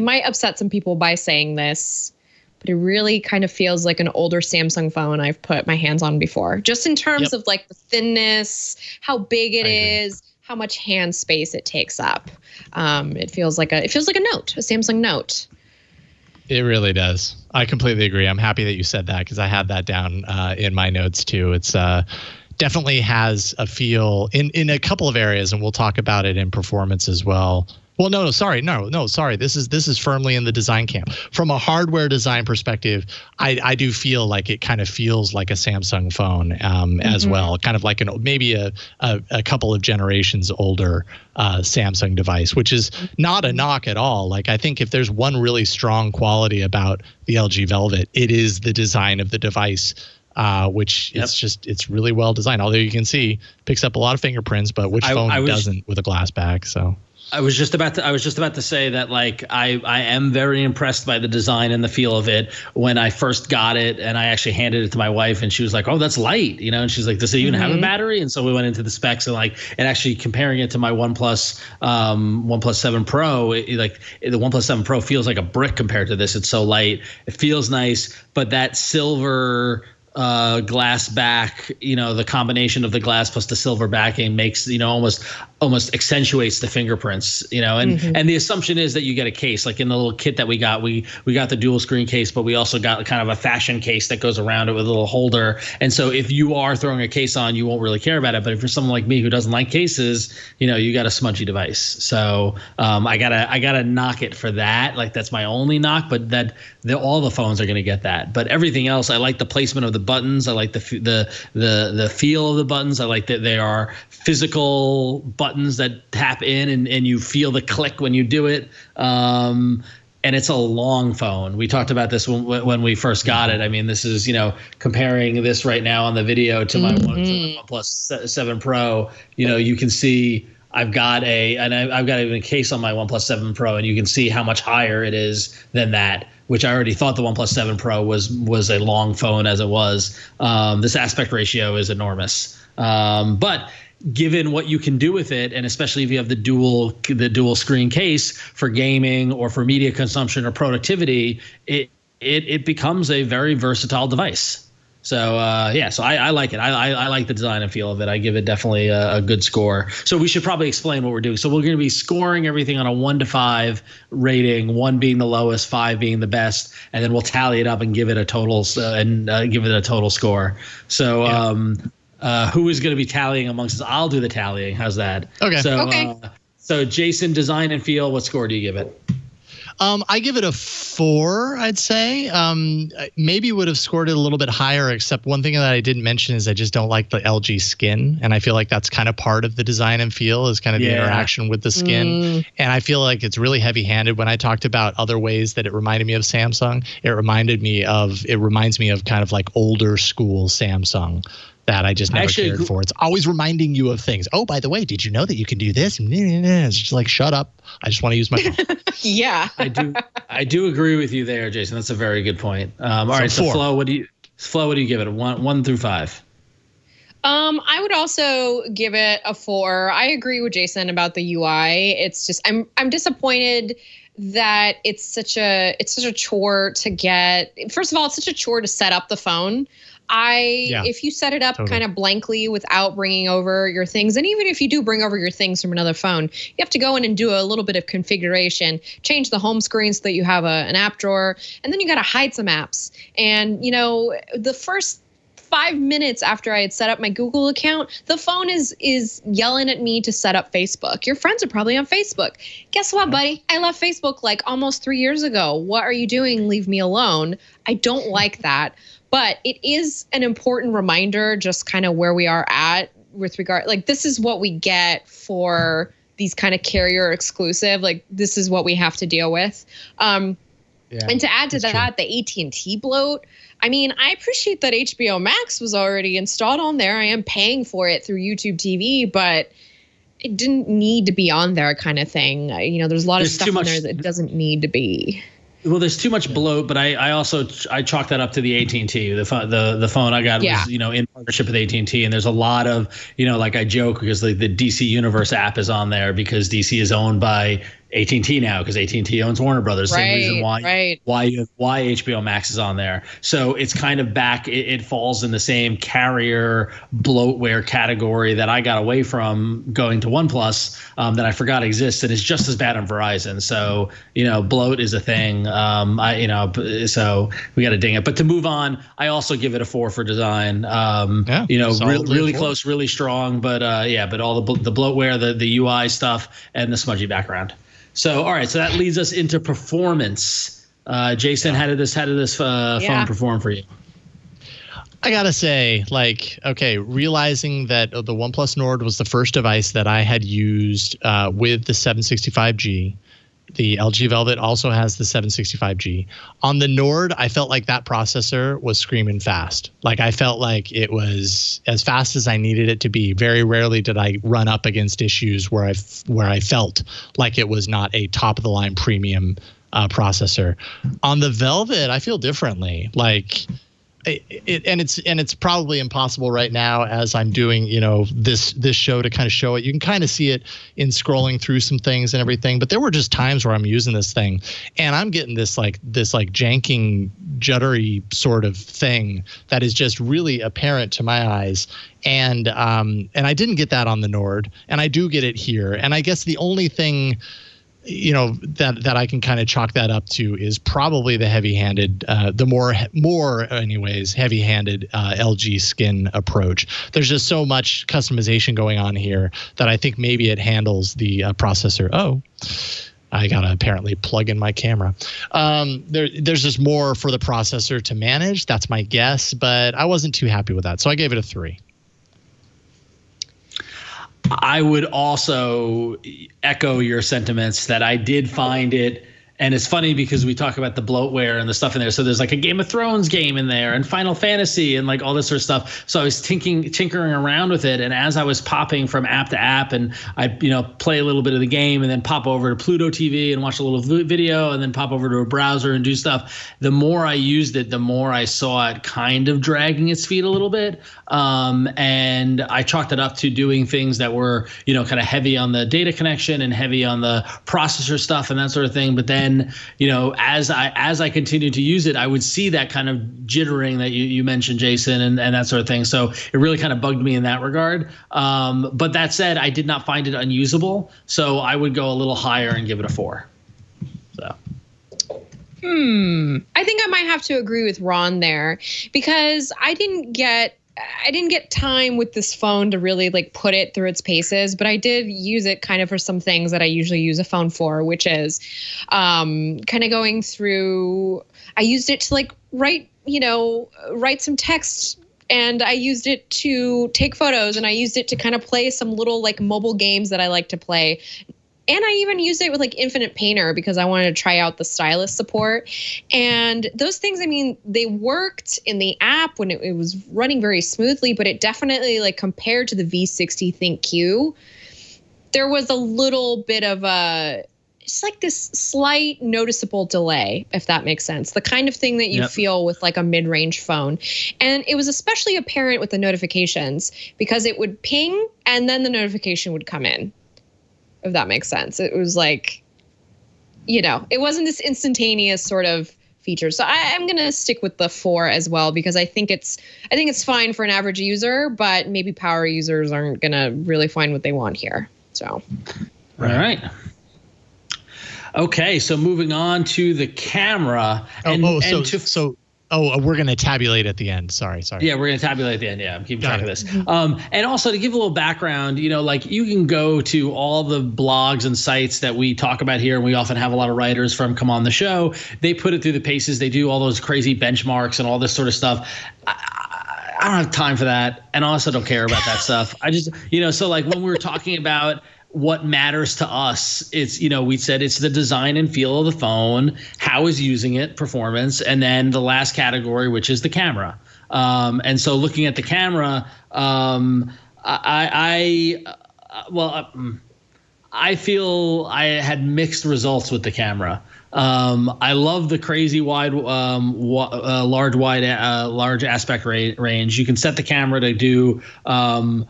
might upset some people by saying this, but it really kind of feels like an older Samsung phone I've put my hands on before, just in terms of like the thinness, how big it is, how much hand space it takes up. It feels like a Note, a Samsung Note. It really does. I completely agree. I'm happy that you said that, because I had that down in my notes too. It's definitely has a feel in a couple of areas, and we'll talk about it in performance as well. Well, sorry. This is firmly in the design camp. From a hardware design perspective, I do feel like it kind of feels like a Samsung phone as well, kind of like maybe a couple of generations older Samsung device, which is not a knock at all. Like, I think if there's one really strong quality about the LG Velvet, it is the design of the device. Which it's really well designed. Although you can see picks up a lot of fingerprints, but which phone doesn't with a glass back? So I was just about to say that, like, I am very impressed by the design and the feel of it. When I first got it, and I actually handed it to my wife, and she was like, "Oh, that's light," and she's like, "Does it even have a battery?" And so we went into the specs, and actually comparing it to my OnePlus 7 Pro, the OnePlus 7 Pro feels like a brick compared to this. It's so light, it feels nice, but that silver glass back, the combination of the glass plus the silver backing makes, almost accentuates the fingerprints, and the assumption is that you get a case. Like in the little kit that we got the dual screen case, but we also got kind of a fashion case that goes around it with a little holder. And so if you are throwing a case on, you won't really care about it. But if you're someone like me who doesn't like cases, you got a smudgy device. So I gotta knock it for that. Like, that's my only knock, but all the phones are going to get that. But everything else, I like the placement of the buttons. I like the feel of the buttons. I like that they are physical buttons that tap in and you feel the click when you do it. And it's a long phone. We talked about this when we first got it. I mean, this is, comparing this right now on the video to my OnePlus 7 Pro, you can see I've got even a case on my OnePlus 7 Pro, and you can see how much higher it is than that, which I already thought the OnePlus 7 Pro was a long phone as it was. This aspect ratio is enormous. But given what you can do with it, and especially if you have the dual screen case for gaming or for media consumption or productivity, it becomes a very versatile device. So so I like it. I like the design and feel of it. I give it definitely a good score. So we should probably explain what we're doing. So we're going to be scoring everything on a 1 to 5 rating, 1 being the lowest, 5 being the best, and then we'll tally it up and give it a total score. So who is going to be tallying amongst us? I'll do the tallying. How's that? Okay. So Jason, design and feel, what score do you give it? I give it a 4, I'd say. Maybe would have scored it a little bit higher, except one thing that I didn't mention is I just don't like the LG skin. And I feel like that's kind of part of the design and feel, is kind of the interaction with the skin. And I feel like it's really heavy handed. When I talked about other ways that it reminded me of Samsung, it reminds me of kind of like older school Samsung that I just never cared for. It's always reminding you of things. Oh, by the way, did you know that you can do this? It's just like, shut up. I just want to use my phone. Yeah. I do agree with you there, Jason. That's a very good point. All right, so Flo, what do you give it? 1 through 5? I would also give it a 4. I agree with Jason about the UI. It's just I'm disappointed that it's such a chore to get. First of all, it's such a chore to set up the phone. If you set it up kind of blankly without bringing over your things, and even if you do bring over your things from another phone, you have to go in and do a little bit of configuration, change the home screen so that you have an app drawer, and then you got to hide some apps. And, the first 5 minutes after I had set up my Google account, the phone is yelling at me to set up Facebook. Your friends are probably on Facebook. Guess what, buddy? I left Facebook like almost 3 years ago. What are you doing? Leave me alone. I don't like that. But it is an important reminder, just kind of where we are at with regard, like, this is what we get for these kind of carrier exclusive. Like, this is what we have to deal with. And to add to that, the AT&T bloat. I mean, I appreciate that HBO Max was already installed on there. I am paying for it through YouTube TV, but it didn't need to be on there, kind of thing. There's a lot of stuff in there that doesn't need to be. Well, there's too much bloat, but I chalk that up to the AT&T. The phone I got was in partnership with AT&T, and there's a lot of like, I joke because the DC Universe app is on there because DC is owned by AT&T now, because AT&T owns Warner Brothers. Same reason why HBO Max is on there. So it's kind of back. It falls in the same carrier bloatware category that I got away from going to OnePlus that I forgot exists, and it's just as bad on Verizon. So bloat is a thing. So we got to ding it. But to move on, I also give it a 4 for design. Really close, really strong. But but all the bloatware, the UI stuff, and the smudgy background. So, all right. So that leads us into performance. Jason, how did this phone perform for you? I gotta say, realizing that the OnePlus Nord was the first device that I had used with the 765G. The LG Velvet also has the 765G. On the Nord, I felt like that processor was screaming fast. Like I felt like it was as fast as I needed it to be. Very rarely did I run up against issues where I felt like it was not a top of the line premium processor. On the Velvet, I feel differently. Like it's probably impossible right now as I'm doing, this show to kind of show it. You can kind of see it in scrolling through some things and everything, but there were just times where I'm using this thing and I'm getting this janking, juddery sort of thing that is just really apparent to my eyes. And I didn't get that on the Nord, and I do get it here. And I guess the only thing that I can kind of chalk that up to is probably the heavy-handed, heavy-handed LG skin approach. There's just so much customization going on here that I think maybe it handles the processor. Oh, I gotta apparently plug in my camera. There's just more for the processor to manage. That's my guess, but I wasn't too happy with that, so I gave it a 3. I would also echo your sentiments that I did find it, and it's funny because we talk about the bloatware and the stuff in there. So there's like a Game of Thrones game in there and Final Fantasy and like all this sort of stuff. So I was tinkering around with it, and as I was popping from app to app, and I play a little bit of the game and then pop over to Pluto TV and watch a little video and then pop over to a browser and do stuff. The more I used it, the more I saw it kind of dragging its feet a little bit. And I chalked it up to doing things that were, kind of heavy on the data connection and heavy on the processor stuff and that sort of thing. But then, as I continued to use it, I would see that kind of jittering that you mentioned, Jason, and that sort of thing. So it really kind of bugged me in that regard. But that said, I did not find it unusable. So I would go a little higher and give it a 4. So. I think I might have to agree with Ron there, because I didn't get time with this phone to really put it through its paces, but I did use it kind of for some things that I usually use a phone for, which is kind of going through. I used it to write some text, and I used it to take photos, and I used it to kind of play some little mobile games that I like to play. And I even used it with Infinite Painter because I wanted to try out the stylus support. And those things, they worked in the app when it was running very smoothly, but it definitely, compared to the V60 ThinkQ, there was a little bit of just this slight noticeable delay, if that makes sense. The kind of thing that you feel with a mid-range phone. And it was especially apparent with the notifications because it would ping and then the notification would come in. If that makes sense. It was it wasn't this instantaneous sort of feature. So I'm going to stick with the 4 as well, because I think it's fine for an average user, but maybe power users aren't going to really find what they want here. So. All right. Okay. So moving on to the camera. We're going to tabulate at the end. Sorry. Yeah, we're going to tabulate at the end. Yeah, I'm keeping track of this. And also to give a little background, you can go to all the blogs and sites that we talk about here, and we often have a lot of writers from come on the show. They put it through the paces. They do all those crazy benchmarks and all this sort of stuff. I don't have time for that, and I also don't care about that stuff. I just, so when we were talking about what matters to us, it's, we said it's the design and feel of the phone, how is using it, performance, and then the last category, which is the camera. And so looking at the camera, I feel I had mixed results with the camera. I love the crazy wide, large aspect range. You can set the camera to do 4:3,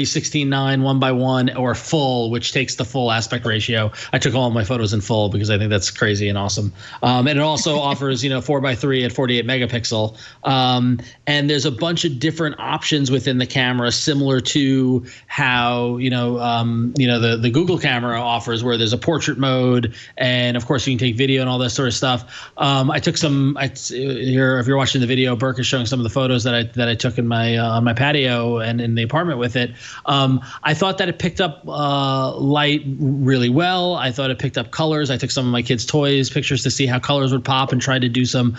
16:9, 1:1, or full, which takes the full aspect ratio. I took all of my photos in full because I think that's crazy and awesome. And it also offers 4:3 at 48 megapixel. And there's a bunch of different options within the camera, similar to how the Google camera offers, where there's a portrait mode and and of course you can take video and all that sort of stuff. I took some. Here, if you're watching the video, Burke is showing some of the photos that I took in my on my patio and in the apartment with it. I thought that it picked up light really well. I thought it picked up colors. I took some of my kids' toys pictures to see how colors would pop and tried to do some,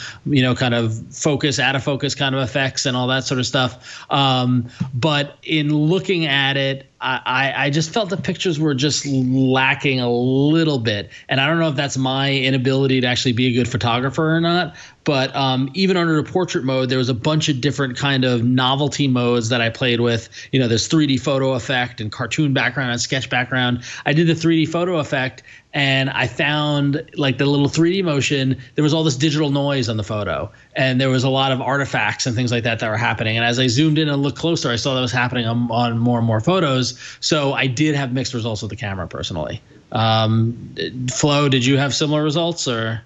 kind of focus, out of focus kind of effects and all that sort of stuff. But in looking at it, I just felt the pictures were just lacking a little bit. And I don't know if that's my inability to actually be a good photographer or not. But even under the portrait mode, there was a bunch of different kind of novelty modes that I played with. There's 3D photo effect and cartoon background and sketch background. I did the 3D photo effect, and I found like the little 3D motion, there was all this digital noise on the photo. And there was a lot of artifacts and things like that were happening. And as I zoomed in and looked closer, I saw that was happening on more and more photos. So I did have mixed results with the camera personally. Flo, did you have similar results or?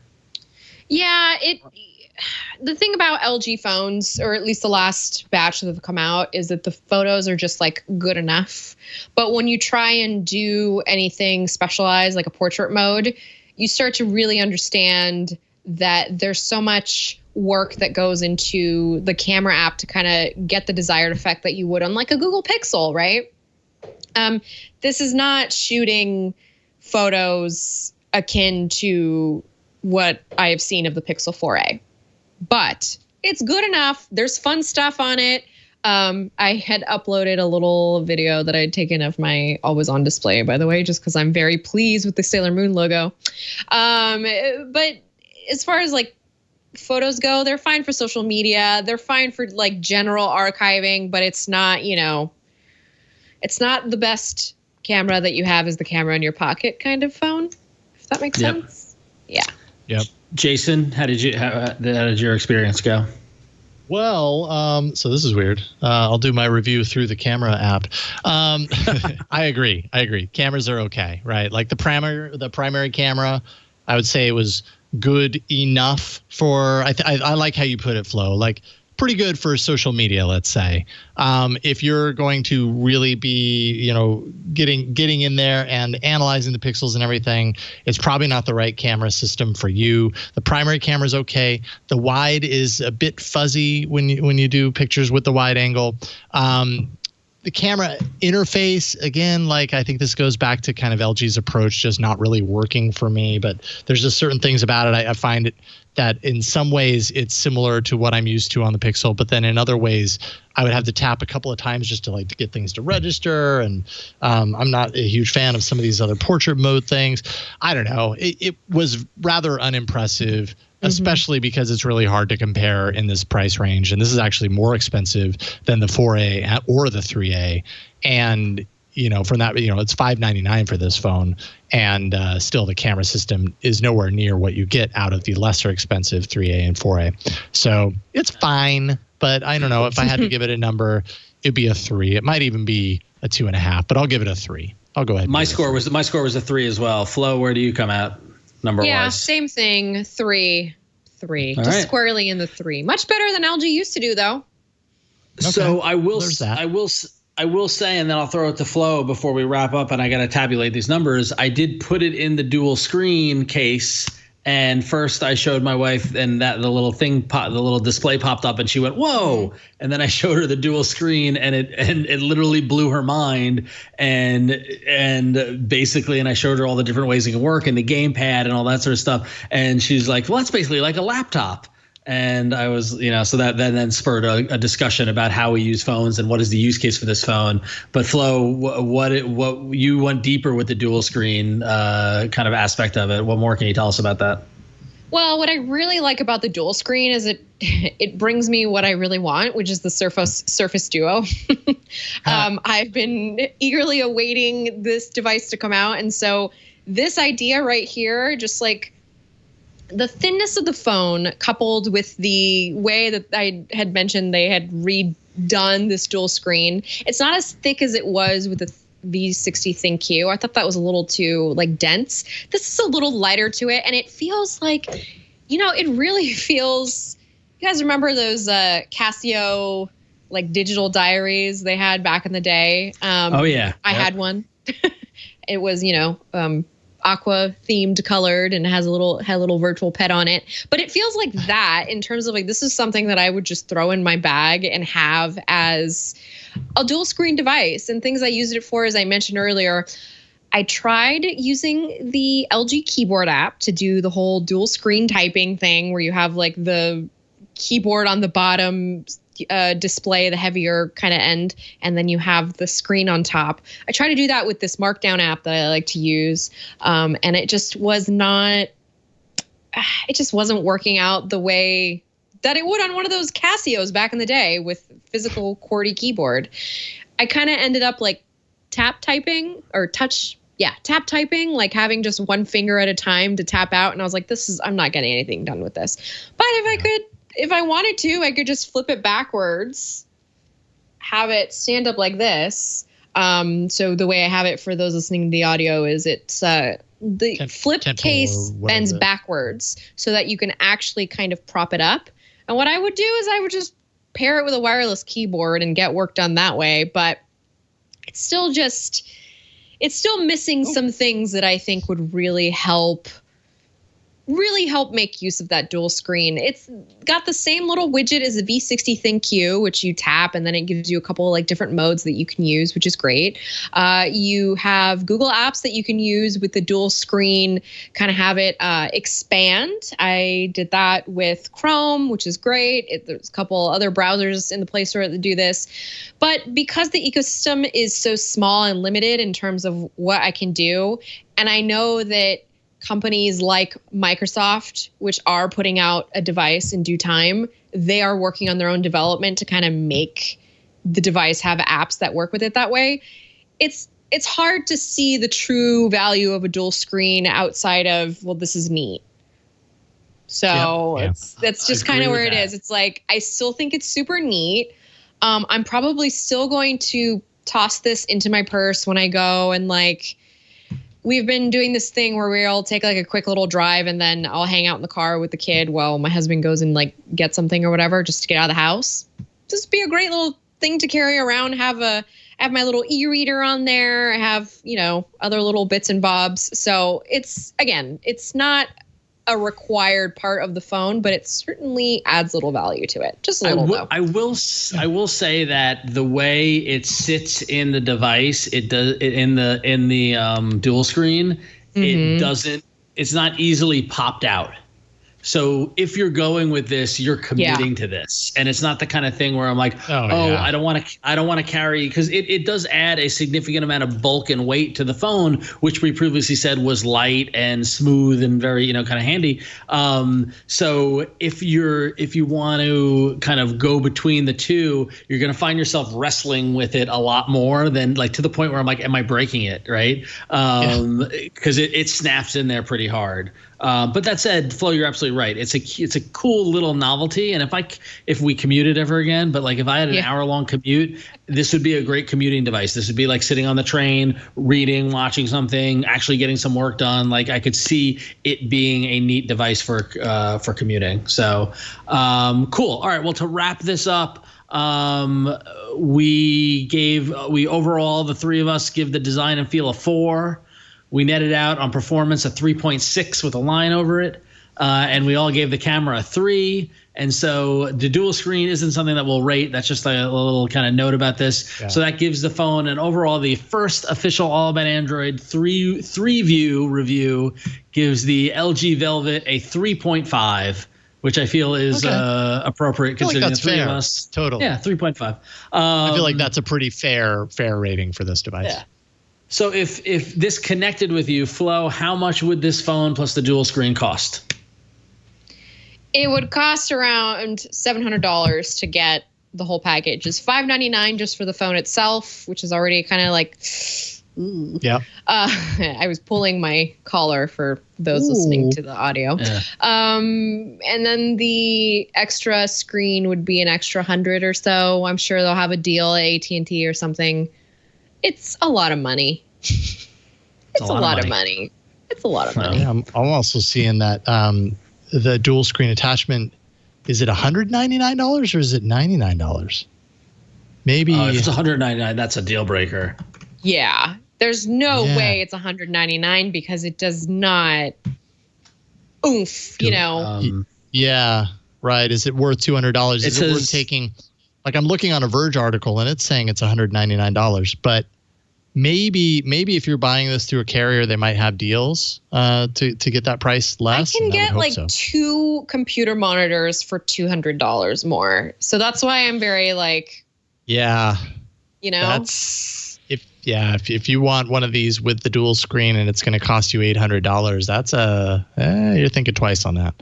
Yeah, the thing about LG phones, or at least the last batch that have come out, is that the photos are just like good enough. But when you try and do anything specialized, like a portrait mode, you start to really understand that there's so much work that goes into the camera app to kind of get the desired effect that you would on like a Google Pixel, right? This is not shooting photos akin to what I have seen of the Pixel 4a, but it's good enough. There's fun stuff on it. I had uploaded a little video that I'd taken of my always on display, by the way, just because I'm very pleased with the Sailor Moon logo. But as far as like photos go, they're fine for social media. They're fine for like general archiving, but it's not, it's not the best camera that you have as the camera in your pocket kind of phone, if that makes sense. Yeah. Yep. Jason, how did your experience go? Well, so this is weird. I'll do my review through the camera app. I agree. Cameras are okay, right? Like the primary camera, I would say it was good enough for. I like how you put it, Flo. Like pretty good for social media, let's say. If you're going to really be, getting in there and analyzing the pixels and everything, it's probably not the right camera system for you. The primary camera is okay. The wide is a bit fuzzy when you do pictures with the wide angle. The camera interface, again, like I think this goes back to kind of LG's approach, just not really working for me. But there's just certain things about it. I find it that in some ways it's similar to what I'm used to on the Pixel, but then in other ways I would have to tap a couple of times just to get things to register. And I'm not a huge fan of some of these other portrait mode things. I don't know. It was rather unimpressive, especially because it's really hard to compare in this price range. And this is actually more expensive than the 4A or the 3A. And, from that, it's $599 for this phone. And still the camera system is nowhere near what you get out of the lesser expensive 3A and 4A. So it's fine. But I don't know, if I had to give it a number, it'd be a 3. It might even be a 2.5, but I'll give it a 3. I'll go ahead. My score was a 3 as well. Flo, where do you come out number-wise? Yeah, same thing. 3. All Just right. squarely in the 3. Much better than LG used to do, though. Okay. So I will say, and then I'll throw it to Flo before we wrap up, and I got to tabulate these numbers. I did put it in the dual screen case, and first I showed my wife, and the little display popped up, and she went, "Whoa!" And then I showed her the dual screen, and it literally blew her mind, and basically, and I showed her all the different ways it can work, and the gamepad and all that sort of stuff, and she's like, "Well, that's basically like a laptop." And I was, so that then spurred a discussion about how we use phones and what is the use case for this phone. But Flo, what you went deeper with the dual screen kind of aspect of it. What more can you tell us about that? Well, what I really like about the dual screen is it brings me what I really want, which is the Surface Duo. I've been eagerly awaiting this device to come out, and so this idea right here, just like the thinness of the phone coupled with the way that I had mentioned they had redone this dual screen. It's not as thick as it was with the V60 ThinQ. I thought that was a little too dense. This is a little lighter to it, and it feels like, it really feels. You guys remember those Casio digital diaries they had back in the day? Oh yeah, I had one. It was aqua themed colored and had a little virtual pet on it. But it feels like that in terms of like, this is something that I would just throw in my bag and have as a dual screen device. And things I used it for, as I mentioned earlier, I tried using the LG keyboard app to do the whole dual screen typing thing where you have like the keyboard on the bottom display, the heavier kind of end, and then you have the screen on top. I try to do that with this Markdown app that I like to use, and it just wasn't working out the way that it would on one of those Casios back in the day with physical QWERTY keyboard. I kind of ended up like tap typing, like having just one finger at a time to tap out, and I was like, I'm not getting anything done with this. But if I wanted to, I could just flip it backwards, have it stand up like this. So the way I have it for those listening to the audio is it's the flip case bends backwards so that you can actually kind of prop it up. And what I would do is I would just pair it with a wireless keyboard and get work done that way. But it's still missing some things that I think would really help make use of that dual screen. It's got the same little widget as the V60 ThinQ, which you tap and then it gives you a couple like different modes that you can use, which is great. You have Google Apps that you can use with the dual screen, kind of have it expand. I did that with Chrome, which is great. There's a couple other browsers in the Play Store that do this. But because the ecosystem is so small and limited in terms of what I can do, and I know that companies like Microsoft, which are putting out a device in due time, they are working on their own development to kind of make the device have apps that work with it that way. It's hard to see the true value of a dual screen outside of, well, this is neat. So that's just kind of where it is. It's like, I still think it's super neat. I'm probably still going to toss this into my purse when I go and like, we've been doing this thing where we'll take like a quick little drive and then I'll hang out in the car with the kid while my husband goes and like get something or whatever just to get out of the house. Just be a great little thing to carry around. Have my little e-reader on there. I have, other little bits and bobs. So it's not a required part of the phone, but it certainly adds little value to it. Just a little though. I will say that the way it sits in the device, it does in the dual screen, it's not easily popped out. So if you're going with this, you're committing to this, and it's not the kind of thing where I'm like, I don't want to carry, because it does add a significant amount of bulk and weight to the phone, which we previously said was light and smooth and very kind of handy. So if you want to kind of go between the two, you're going to find yourself wrestling with it a lot more than like to the point where I'm like, am I breaking it, right? Because it snaps in there pretty hard. But that said, Flo, you're absolutely right. It's a cool little novelty, and if we commuted ever again, but like if I had an hour-long commute, this would be a great commuting device. This would be like sitting on the train, reading, watching something, actually getting some work done. Like I could see it being a neat device for commuting. So cool. All right. Well, to wrap this up, we overall, the three of us give the design and feel a 4. We netted out on performance a 3.6 with a line over it, and we all gave the camera a 3. And so the dual screen isn't something that we'll rate. That's just a little kind of note about this. Yeah. So that gives the phone an overall, the first official All About Android 3 view review gives the LG Velvet a 3.5, which I feel is appropriate considering like the three of us. Totally. Yeah, 3.5. I feel like that's a pretty fair rating for this device. Yeah. So if this connected with you, Flo, how much would this phone plus the dual screen cost? It would cost around $700 to get the whole package. It's $599 just for the phone itself, which is already kind of like, ooh. Yeah. I was pulling my collar for those listening to the audio. Yeah. And then the extra screen would be an extra $100 or so. I'm sure they'll have a deal at AT&T or something. It's a lot of money. It's a lot of money. It's a lot of money. I'm also seeing that the dual screen attachment, is it $199 or is it $99? Maybe if it's $199, that's a deal breaker. Yeah. There's no way it's $199 because it does not oomph, you know. Yeah, right. Is it worth $200? Is it worth taking? Like, I'm looking on a Verge article and it's saying it's $199, but maybe if you're buying this through a carrier, they might have deals to get that price less. I can get like 2 computer monitors for $200 more. So that's why I'm very like, yeah, you know, that's if you want one of these with the dual screen and it's going to cost you $800, that's you're thinking twice on that.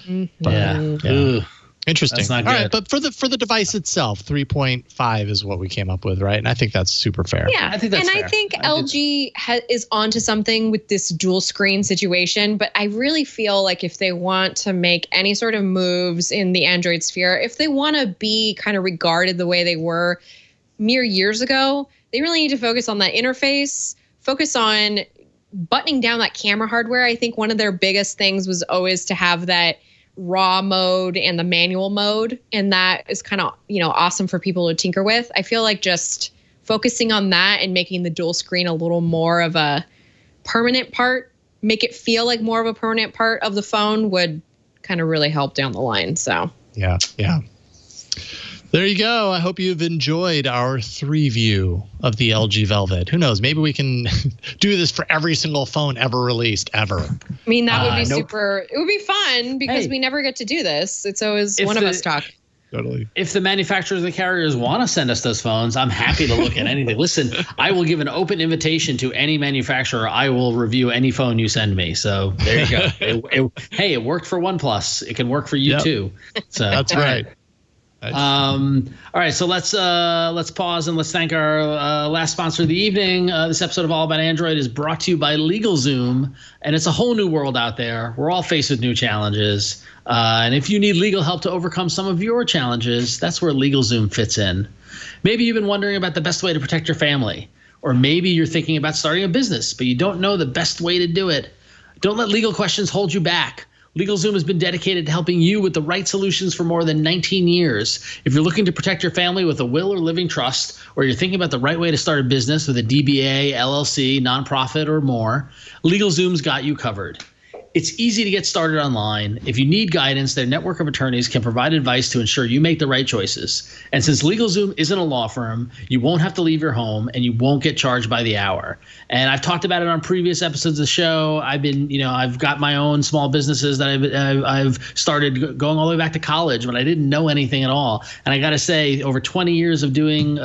Mm-hmm. Yeah. Interesting. That's not good. All right, but for the device itself, 3.5 is what we came up with, right? And I think that's super fair. Yeah, I think that's fair. I think LG is onto something with this dual screen situation. But I really feel like if they want to make any sort of moves in the Android sphere, if they want to be kind of regarded the way they were mere years ago, they really need to focus on that interface, focus on buttoning down that camera hardware. I think one of their biggest things was always to have that raw mode and the manual mode, and that is kind of, you know, awesome for people to tinker with. I feel like just focusing on that and making the dual screen a little more of a permanent part, make it feel like more of a permanent part of the phone, would kind of really help down the line. So yeah. There you go. I hope you've enjoyed our 3-view of the LG Velvet. Who knows? Maybe we can do this for every single phone ever released, ever. I mean, that would be super. It would be fun because we never get to do this. It's always one of us talk. Totally. If the manufacturers and the carriers want to send us those phones, I'm happy to look at anything. Listen, I will give an open invitation to any manufacturer. I will review any phone you send me. So there you go. It worked for OnePlus. It can work for you too. So that's right. All right, so let's pause and let's thank our last sponsor of the evening. This episode of All About Android is brought to you by LegalZoom, and it's a whole new world out there. We're all faced with new challenges, and if you need legal help to overcome some of your challenges, that's where LegalZoom fits in. Maybe you've been wondering about the best way to protect your family, or maybe you're thinking about starting a business, but you don't know the best way to do it. Don't let legal questions hold you back. LegalZoom has been dedicated to helping you with the right solutions for more than 19 years. If you're looking to protect your family with a will or living trust, or you're thinking about the right way to start a business with a DBA, LLC, nonprofit, or more, LegalZoom's got you covered. It's easy to get started online. If you need guidance, their network of attorneys can provide advice to ensure you make the right choices. And since LegalZoom isn't a law firm, you won't have to leave your home and you won't get charged by the hour. And I've talked about it on previous episodes of the show. I've got my own small businesses that I've started going all the way back to college when I didn't know anything at all. And I got to say, over 20 years of doing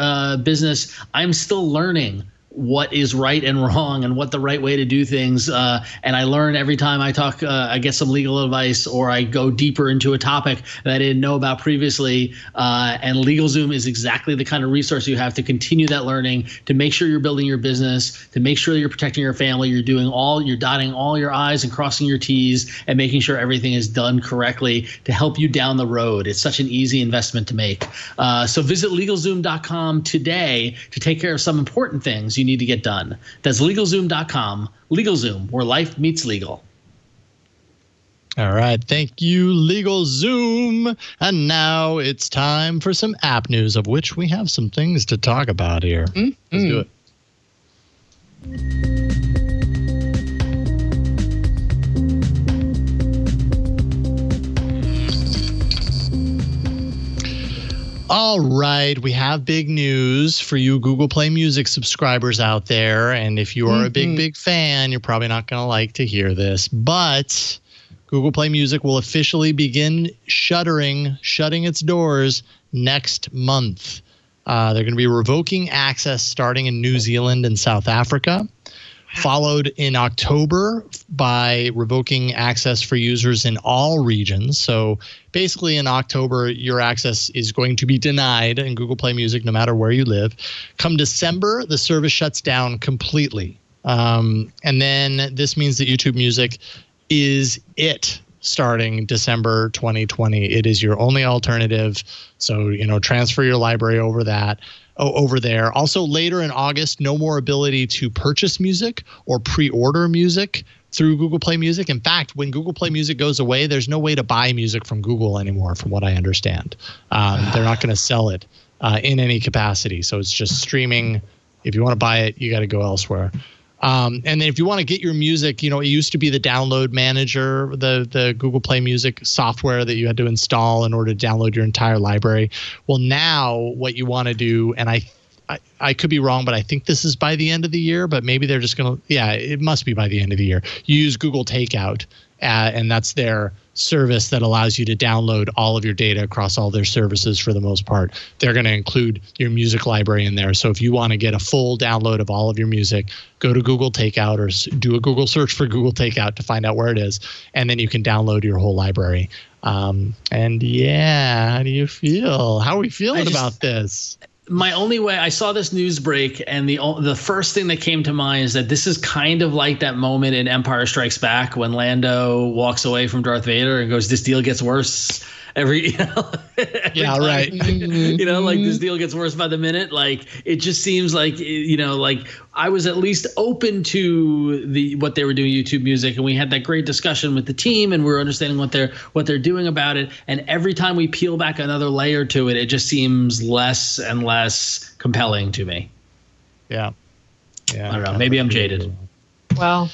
business, I'm still learning what is right and wrong and what the right way to do things. And I learn every time I talk, I get some legal advice or I go deeper into a topic that I didn't know about previously. And LegalZoom is exactly the kind of resource you have to continue that learning, to make sure you're building your business, to make sure you're protecting your family, you're dotting all your I's and crossing your T's and making sure everything is done correctly to help you down the road. It's such an easy investment to make. So visit LegalZoom.com today to take care of some important things you need to get done. That's LegalZoom.com. LegalZoom, where life meets legal. All right. Thank you, LegalZoom. And now it's time for some app news, of which we have some things to talk about here. Let's do it. All right, we have big news for you Google Play Music subscribers out there. And if you are a big fan, you're probably not going to like to hear this. But Google Play Music will officially begin shutting its doors next month. They're going to be revoking access starting in New Zealand and South Africa, followed in October by revoking access for users in all regions. So basically in October, your access is going to be denied in Google Play Music no matter where you live. Come December, the service shuts down completely. And then this means that YouTube Music is it starting December 2020. It is your only alternative. So, transfer your library over there. Also later in August, no more ability to purchase music or pre-order music through Google Play Music. In fact, when Google Play Music goes away, there's no way to buy music from Google anymore, from what I understand. They're not going to sell it in any capacity. So it's just streaming If you want to buy it, you got to go elsewhere. And then if you want to get your music, it used to be the download manager, the Google Play Music software that you had to install in order to download your entire library. Well, now what you want to do, and I could be wrong, but I think this is by the end of the year, but maybe they're just going to, it must be by the end of the year. You use Google Takeout, and that's their service that allows you to download all of your data across all their services for the most part. They're going to include your music library in there. So if you want to get a full download of all of your music, go to Google Takeout or do a Google search for Google Takeout to find out where it is. And then you can download your whole library. How do you feel? How are we feeling about this? My only way, I saw this news break, and the first thing that came to mind is that this is kind of like that moment in Empire Strikes Back when Lando walks away from Darth Vader and goes, "This deal gets worse every time." Right. Like this deal gets worse by the minute. Like it just seems like like I was at least open to what they were doing YouTube Music, and we had that great discussion with the team, and we're understanding what they're doing about it. And every time we peel back another layer to it, it just seems less and less compelling to me. Yeah. I don't know. Maybe I'm jaded. Well,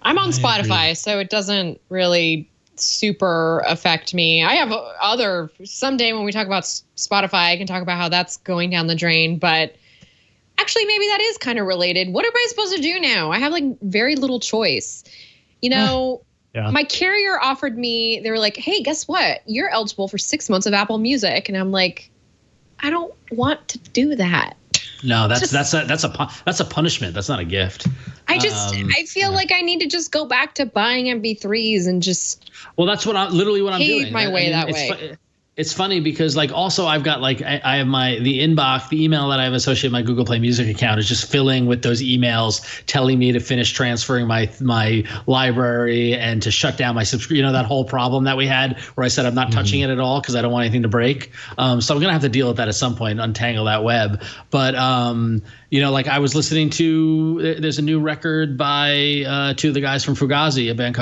I'm on Spotify, so it doesn't really super affect me. I have someday when we talk about Spotify, I can talk about how that's going down the drain, but actually maybe that is kind of related. What am I supposed to do now? I have like very little choice. My carrier offered me, they were like, "Hey, guess what? You're eligible for 6 months of Apple Music." And I'm like, I don't want to do that. No, that's a punishment. That's not a gift. I feel like I need to just go back to buying MP3s and just. Well, that's what I'm doing. My way that way. It's funny because like also I've got like I have the email that I have associated with my Google Play Music account is just filling with those emails telling me to finish transferring my library and to shut down my subscription. That whole problem that we had where I said I'm not touching it at all because I don't want anything to break. So I'm gonna have to deal with that at some point, untangle that web. But like I was listening to, there's a new record by two of the guys from Fugazi, a band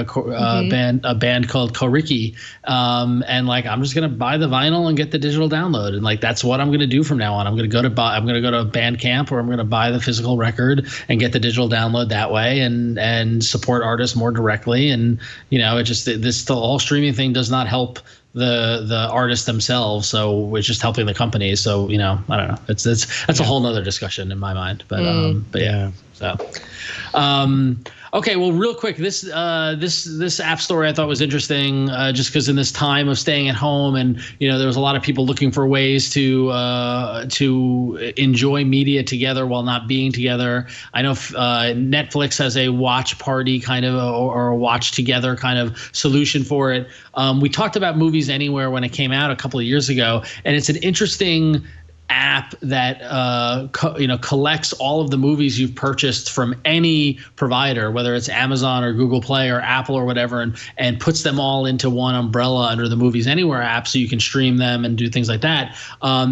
called Koriki, and like I'm just gonna buy the vinyl and get the digital download, and like that's what I'm gonna do from now on. I'm gonna go to Bandcamp, or I'm gonna buy the physical record and get the digital download that way, and support artists more directly. And the whole streaming thing does not help the artists themselves, so it's just helping the companies. So I don't know. That's a whole nother discussion in my mind. But yeah. So okay, well, real quick, this app story I thought was interesting, just because in this time of staying at home, and there was a lot of people looking for ways to enjoy media together while not being together. I know Netflix has a watch party kind of or a watch together kind of solution for it. We talked about Movies Anywhere when it came out a couple of years ago, and it's an interesting app that collects all of the movies you've purchased from any provider, whether it's Amazon or Google Play or Apple or whatever, and puts them all into one umbrella under the Movies Anywhere app so you can stream them and do things like that.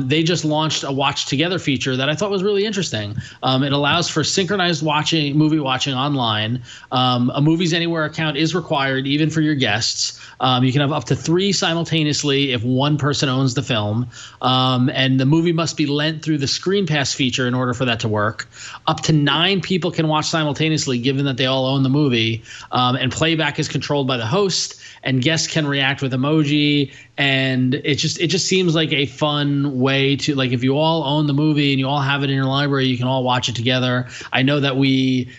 They just launched a watch together feature that I thought was really interesting. It allows for synchronized movie watching online. A Movies Anywhere account is required even for your guests. You can have up to 3 simultaneously if one person owns the film, and the movie must be lent through the Screen Pass feature in order for that to work. Up to 9 people can watch simultaneously, given that they all own the movie, and playback is controlled by the host, and guests can react with emoji. And it just seems like a fun way to, like, if you all own the movie and you all have it in your library, you can all watch it together. I know that we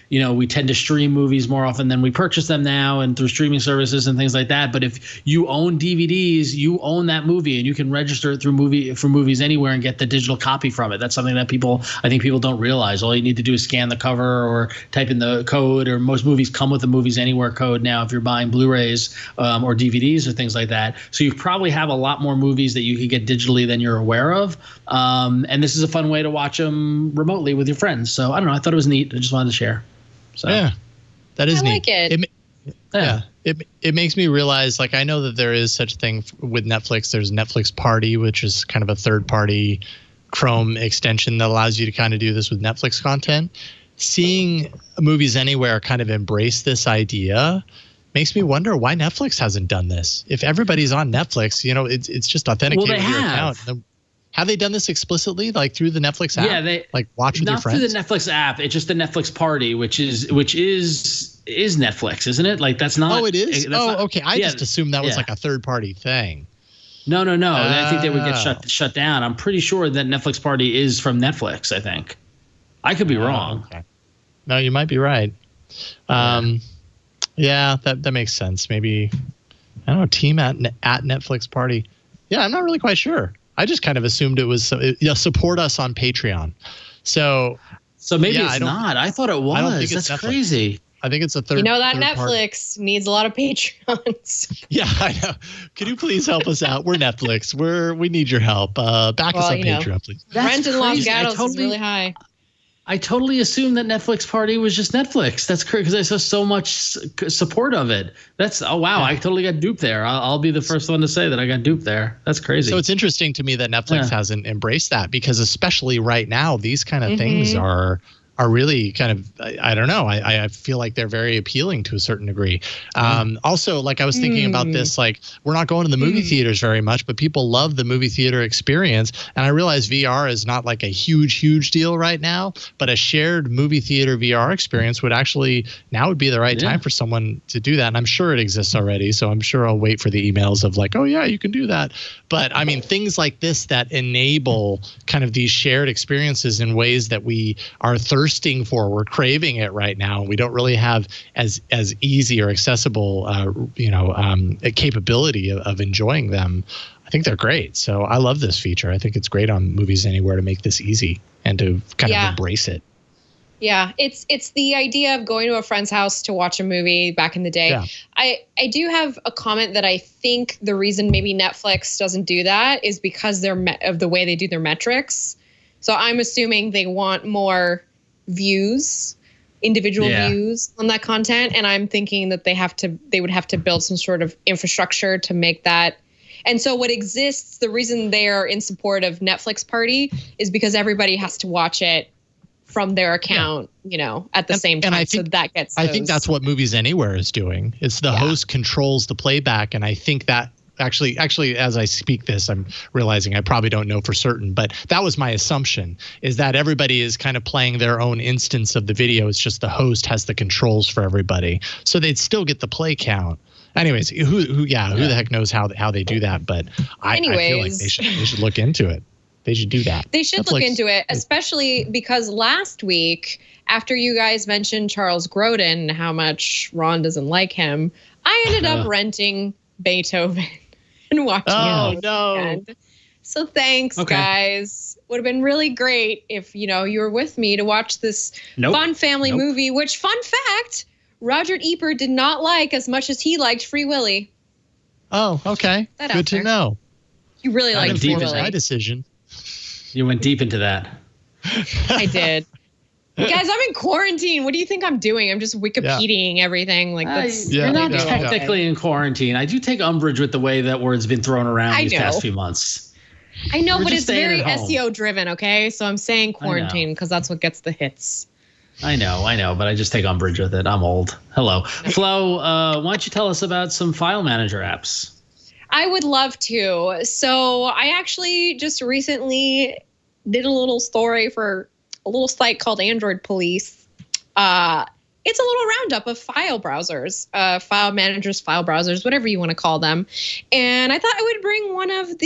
tend to stream movies more often than we purchase them now, and through streaming services and things like that. But if you own DVDs, you own that movie, and you can register it through Movies Anywhere and get the digital copy from it. That's something that I think people don't realize. All you need to do is scan the cover or type in the code, or most movies come with the Movies Anywhere code now if you're buying Blu-rays or DVDs or things like that. So you probably have a lot more movies that you can get digitally than you're aware of. And this is a fun way to watch them remotely with your friends. So I don't know. I thought it was neat. I just wanted to share. So yeah, that is neat. I like it. Yeah. It makes me realize, like, I know that there is such a thing with Netflix. There's Netflix Party, which is kind of a third-party Chrome extension that allows you to kind of do this with Netflix content. Seeing Movies Anywhere kind of embrace this idea makes me wonder why Netflix hasn't done this. If everybody's on Netflix, it's just authenticated with your account. Have they done this explicitly, like through the Netflix app? Yeah, they like watch with your friends. Not through the Netflix app. It's just the Netflix Party, which is Netflix, isn't it? Like that's not. Oh, it is. Okay. I just assumed that was yeah. like a third-party thing. No. I think they would get shut down. I'm pretty sure that Netflix Party is from Netflix. I think. I could be wrong. Okay. No, you might be right. Yeah, that makes sense. Maybe I don't know. Team at Netflix Party. Yeah, I'm not really quite sure. I just kind of assumed it was support us on Patreon. So maybe it's not. I thought it was. I don't think it's That's Netflix. Crazy. I think it's a third. You know that Netflix needs a lot of Patreons. Yeah, I know. Can you please help us out? We're Netflix. We need your help. Back us on Patreon, please. Rent in Los Gatos is really high. I totally assumed that Netflix Party was just Netflix. That's crazy because I saw so much support of it. Wow. Yeah. I totally got duped there. I'll be the first one to say that I got duped there. That's crazy. So it's interesting to me that Netflix hasn't embraced that because especially right now, these kind of things are really kind of, I don't know. I feel like they're very appealing to a certain degree. Also, like I was thinking about this, like we're not going to the movie theaters very much, but people love the movie theater experience. And I realize VR is not like a huge deal right now, but a shared movie theater VR experience would be the right time for someone to do that. And I'm sure it exists already. So I'm sure I'll wait for the emails of like, oh yeah, you can do that. But I mean, things like this that enable kind of these shared experiences in ways that we are thirsting for. We're craving it right now. We don't really have as easy or accessible, a capability of enjoying them. I think they're great. So I love this feature. I think it's great on Movies Anywhere to make this easy and to kind of embrace it. Yeah, it's the idea of going to a friend's house to watch a movie back in the day. Yeah. I do have a comment that I think the reason maybe Netflix doesn't do that is because of the way they do their metrics. So I'm assuming they want more views, individual views on that content, and I'm thinking that they would have to build some sort of infrastructure to make that. And so what exists, the reason they're in support of Netflix Party is because everybody has to watch it from their account, at the same time. And I think, so that gets I think that's what Movies Anywhere is doing. It's the host controls the playback, and I think that Actually, as I speak this, I'm realizing I probably don't know for certain, but that was my assumption, is that everybody is kind of playing their own instance of the video. It's just the host has the controls for everybody. So they'd still get the play count. Anyways, who the heck knows how they do that? But I feel like they should look into it. They should do that. They should look into it, especially because last week, after you guys mentioned Charles Grodin, how much Ron doesn't like him, I ended up renting Beethoven and watching it. Oh no! So thanks, guys. Would have been really great if you were with me to watch this fun family movie. Which, fun fact, Roger Ebert did not like as much as he liked Free Willy. Oh, okay. Good to know. You really liked Free Willy. My decision. You went deep into that. I did. Guys, I'm in quarantine. What do you think I'm doing? I'm just Wikipediaing everything. Like that's you're not technically in quarantine. I do take umbrage with the way that word's been thrown around these past few months. I know, but it's very SEO driven, okay? So I'm saying quarantine because that's what gets the hits. I know, but I just take umbrage with it. I'm old. Hello. Flo, why don't you tell us about some file manager apps? I would love to. So I actually just recently did a little story for a little site called Android Police. It's a little roundup of file browsers, file managers, file browsers, whatever you want to call them. And I thought I would bring one of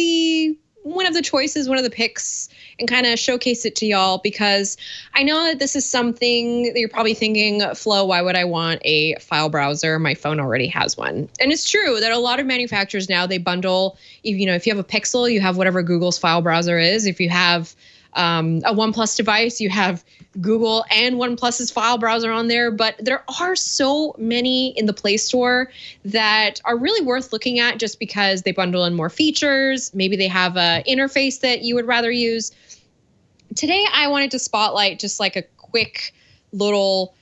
the choices, one of the picks, and kind of showcase it to y'all because I know that this is something that you're probably thinking, Flo, why would I want a file browser? My phone already has one. And it's true that a lot of manufacturers now, they bundle, if you have a Pixel, you have whatever Google's file browser is. If you have a OnePlus device, you have Google and OnePlus's file browser on there, but there are so many in the Play Store that are really worth looking at just because they bundle in more features. Maybe they have an interface that you would rather use. Today, I wanted to spotlight just like a quick little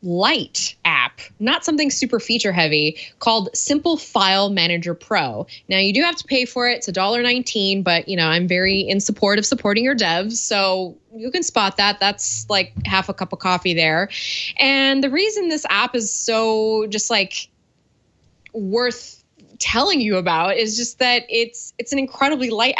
light app, not something super feature heavy, called Simple File Manager Pro. Now you do have to pay for it. It's $1.19, but I'm very in support of supporting your devs. So you can spot that. That's like half a cup of coffee there. And the reason this app is so just like worth telling you about is just that it's an incredibly light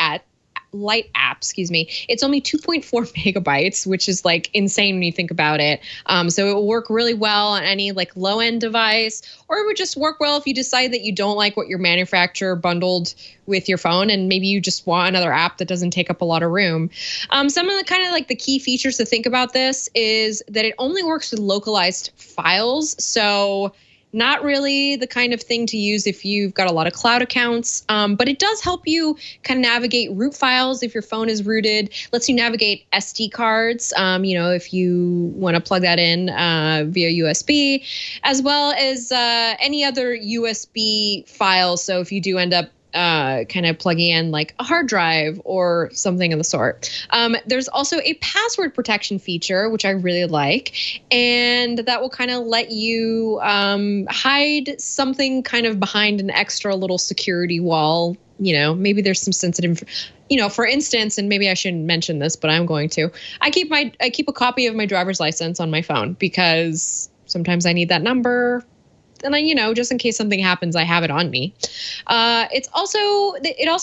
app, it's only 2.4 megabytes, which is like insane when you think about it. So it will work really well on any like low end device, or it would just work well if you decide that you don't like what your manufacturer bundled with your phone, and maybe you just want another app that doesn't take up a lot of room. Some of the kind of like the key features to think about this is that it only works with localized files. So not really the kind of thing to use if you've got a lot of cloud accounts, but it does help you kind of navigate root files if your phone is rooted. Lets you navigate SD cards, if you want to plug that in via USB, as well as any other USB files. So if you do end up kind of plugging in like a hard drive or something of the sort. There's also a password protection feature, which I really like, and that will kind of let you hide something kind of behind an extra little security wall. Maybe there's some sensitive, for instance, and maybe I shouldn't mention this, but I'm going to. I keep a copy of my driver's license on my phone because sometimes I need that number. And then, just in case something happens, I have it on me. It also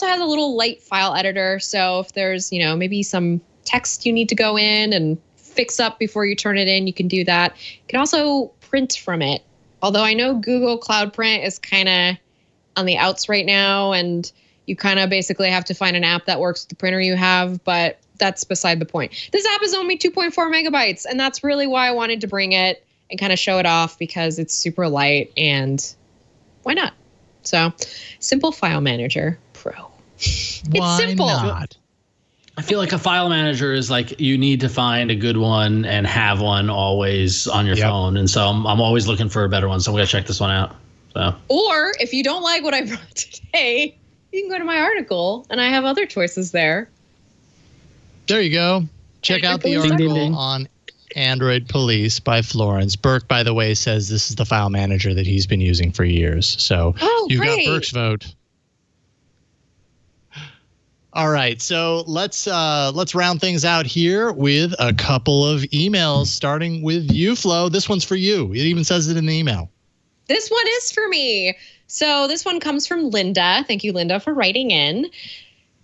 has a little light file editor. So if there's, maybe some text you need to go in and fix up before you turn it in, you can do that. You can also print from it. Although I know Google Cloud Print is kind of on the outs right now, and you kind of basically have to find an app that works with the printer you have, but that's beside the point. This app is only 2.4 megabytes, and that's really why I wanted to bring it and kind of show it off, because it's super light, and why not? So, Simple File Manager Pro. It's simple. Not? I feel like a file manager is like you need to find a good one and have one always on your phone. And so I'm always looking for a better one. So I'm going to check this one out. So. Or if you don't like what I brought today, you can go to my article, and I have other choices there. There you go. Check out the article on Android Police by Florence. Burke, by the way, says this is the file manager that he's been using for years. So you got Burke's vote. All right, so let's round things out here with a couple of emails, starting with you, Flo. This one's for you. It even says it in the email. This one is for me. So this one comes from Linda. Thank you, Linda, for writing in.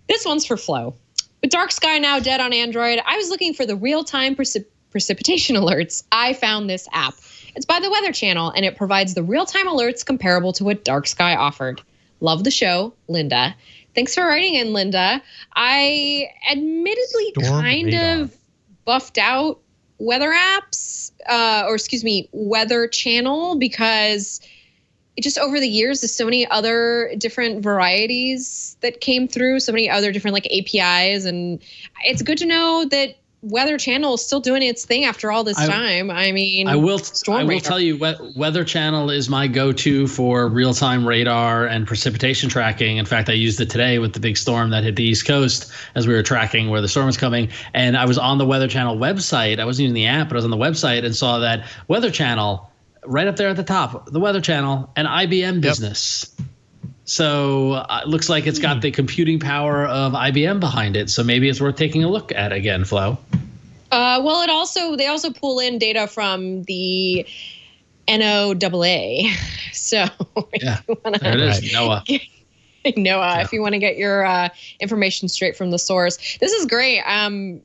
This one's for Flo. With Dark Sky now dead on Android, I was looking for the real-time precipitation alerts. I found this app. It's by the Weather Channel, and it provides the real-time alerts comparable to what Dark Sky offered. Love the show, Linda. Thanks for writing in, Linda. I admittedly kind of buffed out weather apps, Weather Channel, because it just over the years, there's so many other different varieties that came through, so many other different like APIs, and it's good to know that Weather Channel is still doing its thing after all this time. I mean, I will tell you, Weather Channel is my go-to for real-time radar and precipitation tracking. In fact, I used it today with the big storm that hit the East Coast as we were tracking where the storm was coming. And I was on the Weather Channel website. I wasn't using the app, but I was on the website and saw that Weather Channel right up there at the top, the Weather Channel, an IBM business. So it looks like it's got the computing power of IBM behind it. So maybe it's worth taking a look at again, Flo. Well, they also pull in data from the NOAA. So there it is, NOAA. NOAA, if you want to get your information straight from the source. This is great. I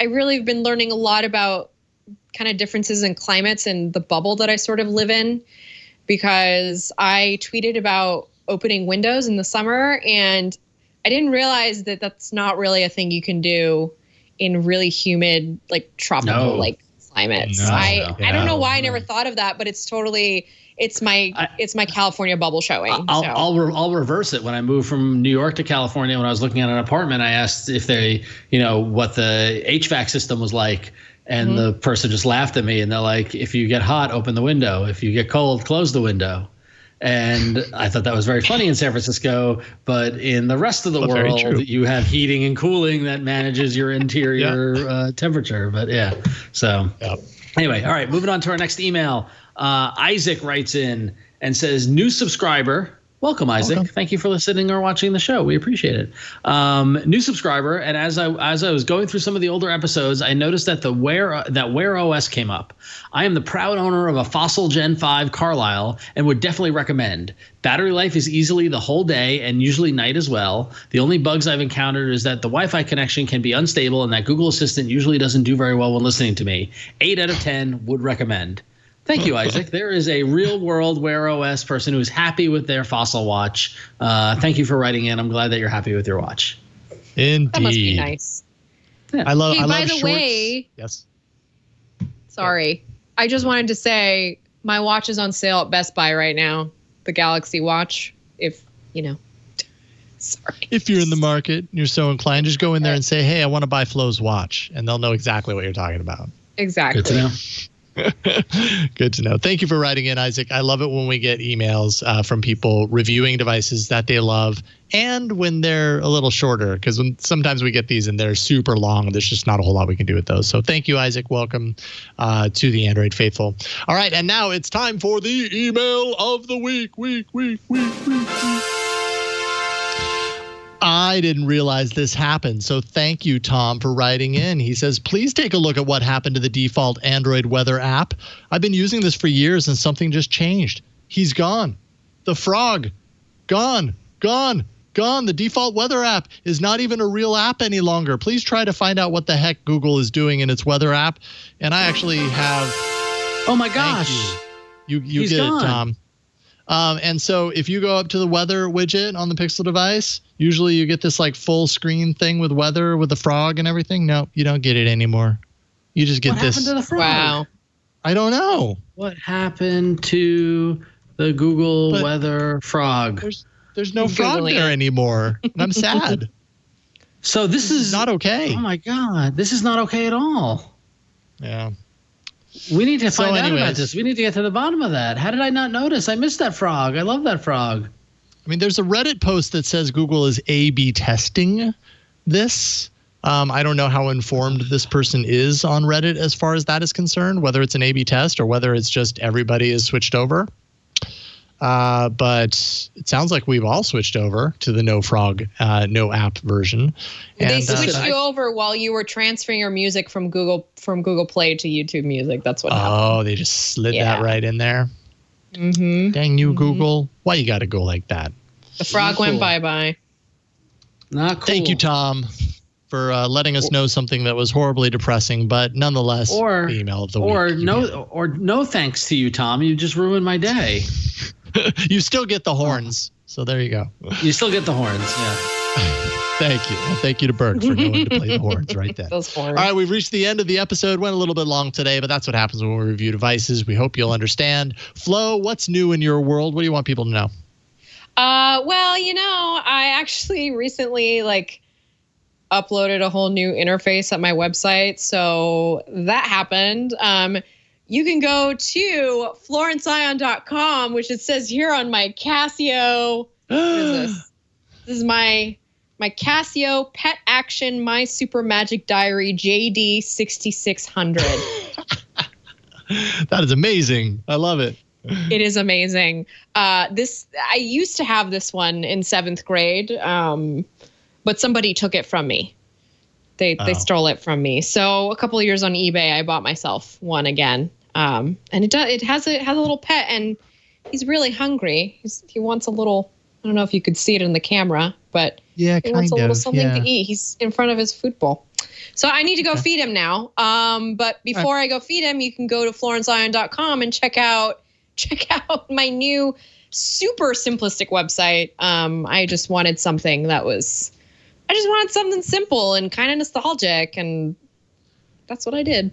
really have been learning a lot about kind of differences in climates and the bubble that I sort of live in, because I tweeted about opening windows in the summer, and I didn't realize that that's not really a thing you can do in really humid, like tropical climates. I don't know why I never thought of that, but it's totally it's my California bubble showing. I'll reverse it. When I moved from New York to California, when I was looking at an apartment, I asked if they, what the HVAC system was like. And the person just laughed at me, and they're like, if you get hot, open the window. If you get cold, close the window. And I thought that was very funny in San Francisco. But in the rest of the world, you have heating and cooling that manages your interior temperature. But anyway, all right, moving on to our next email. Isaac writes in and says, new subscriber, Welcome, Isaac. Welcome. Thank you for listening or watching the show. We appreciate it. New subscriber, and as I was going through some of the older episodes, I noticed that Wear OS came up. I am the proud owner of a Fossil Gen 5 Carlisle and would definitely recommend. Battery life is easily the whole day and usually night as well. The only bugs I've encountered is that the Wi-Fi connection can be unstable and that Google Assistant usually doesn't do very well when listening to me. 8 out of 10 would recommend. Thank you, Isaac. There is a real-world Wear OS person who's happy with their Fossil watch. Thank you for writing in. I'm glad that you're happy with your watch. Indeed. That must be nice. Yeah. I love. Hey, I by love the shorts. way, Yes. Sorry, I just wanted to say my watch is on sale at Best Buy right now. The Galaxy Watch. If you know. Sorry. If you're in the market, and you're so inclined, just go in there and say, "Hey, I want to buy Flo's watch," and they'll know exactly what you're talking about. Exactly. Good to know. Good to know. Thank you for writing in, Isaac. I love it when we get emails from people reviewing devices that they love, and when they're a little shorter, because sometimes we get these and they're super long. There's just not a whole lot we can do with those. So thank you, Isaac. Welcome to the Android faithful. All right, and now it's time for the email of the week. I didn't realize this happened, so thank you, Tom, for writing in. He says, please take a look at what happened to the default Android weather app. I've been using this for years, and something just changed. He's gone. The frog. Gone. The default weather app is not even a real app any longer. Please try to find out what the heck Google is doing in its weather app. And I actually have... Oh, my gosh. You He's get gone. it, Tom. And so if you go up to the weather widget on the Pixel device, usually you get this like full screen thing with weather with the frog and everything. No, you don't get it anymore. You just get What this. happened to the frog? Wow. I don't know. What happened to the Google But weather frog? There's no I'm frog Googling there it. anymore. And I'm sad. So this is Not okay. Oh my God, this is not okay at all. Yeah. We need to find out anyways. about this. We need to get to the bottom of that. How did I not notice? I missed that frog. I love that frog. I mean, there's a Reddit post that says Google is A/B testing this. I don't know how informed this person is on Reddit as far as that is concerned, whether it's an A/B test or whether it's just everybody is switched over. But it sounds like we've all switched over to the no frog, no app version. They switched you over while you were transferring your music from Google Play to YouTube Music. That's what happened. Oh, they just slid that right in there. Mm-hmm. Dang you, Google. Why you got to go like that? The frog went bye-bye. Not cool. Thank you, Tom, for letting us know something that was horribly depressing, but nonetheless, the email of the week. Or no thanks to you, Tom. You just ruined my day. You still get the horns, so there you go. You still get the horns, yeah. Thank you. And thank you to Bert for knowing to play the horns right there. Those horns. All right, we've reached the end of the episode. Went a little bit long today, but that's what happens when we review devices. We hope you'll understand. Flo, what's new in your world? What do you want people to know? Well, I actually recently uploaded a whole new interface at my website. So that happened. You can go to florenceion.com, which it says here on my Casio. What is this? This is my Casio Pet Action My Super Magic Diary JD 6600. That is amazing. I love it. It is amazing. I used to have this one in 7th grade, but somebody took it from me. They stole it from me. So a couple of years on eBay, I bought myself one again. And it has a little pet, and he's really hungry. He wants a little. I don't know if you could see it in the camera, but he wants a little something to eat. He's in front of his food bowl. So I need to go feed him now. But before I go feed him, you can go to florenceion.com and check out my new super simplistic website. I just wanted something simple and kind of nostalgic, and that's what I did.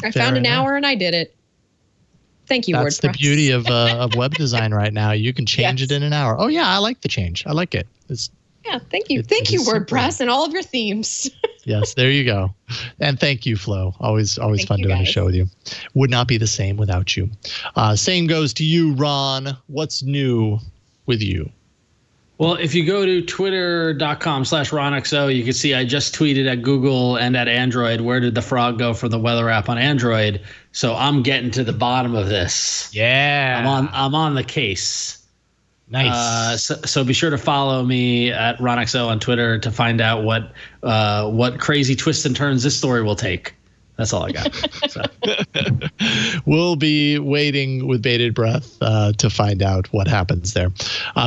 I found an hour and I did it. Thank you, WordPress. That's the beauty of web design right now. You can change it in an hour. Oh yeah, I like the change. I like it. Thank you. Thank you, WordPress, and all of your themes. Yes, there you go. And thank you, Flo. Always fun doing a show with you. Would not be the same without you. Same goes to you, Ron. What's new with you? Well, if you go to twitter.com/RonXO, you can see I just tweeted at Google and at Android, where did the frog go for the weather app on Android? So I'm getting to the bottom of this. Yeah. I'm on the case. Nice. So be sure to follow me at RonXO on Twitter to find out what crazy twists and turns this story will take. That's all I got. So. We'll be waiting with bated breath to find out what happens there.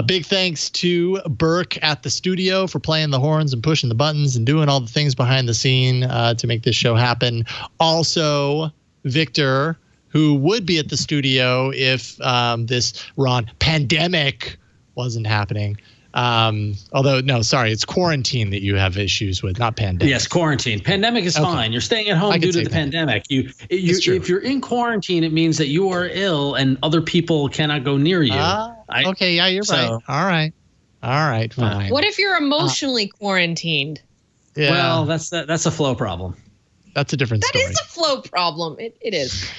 Big thanks to Burke at the studio for playing the horns and pushing the buttons and doing all the things behind the scene to make this show happen. Also, Victor, who would be at the studio if this pandemic wasn't happening. Although, no, sorry, it's quarantine that you have issues with, not pandemic. Yes, quarantine. Pandemic is fine. You're staying at home due to the pandemic. If you're in quarantine, it means that you are ill and other people cannot go near you. Okay, yeah, you're right. All right, fine. What if you're emotionally quarantined? Yeah. Well, that's a flow problem. That's a different story. That is a flow problem. It is.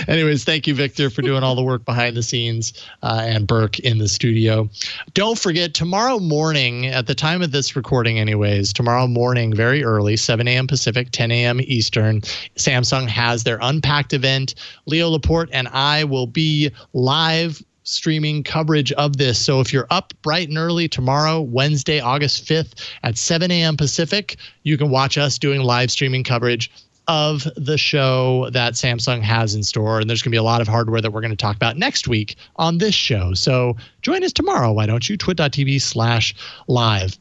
Anyways, thank you, Victor, for doing all the work behind the scenes and Burke in the studio. Don't forget, tomorrow morning, at the time of this recording anyways, tomorrow morning, very early, 7 a.m. Pacific, 10 a.m. Eastern, Samsung has their Unpacked event. Leo Laporte and I will be live streaming coverage of this. So if you're up bright and early tomorrow, Wednesday, August 5th at 7 a.m. Pacific, you can watch us doing live streaming coverage of the show that Samsung has in store. And there's going to be a lot of hardware that we're going to talk about next week on this show. So join us tomorrow. Why don't you? twit.tv/live.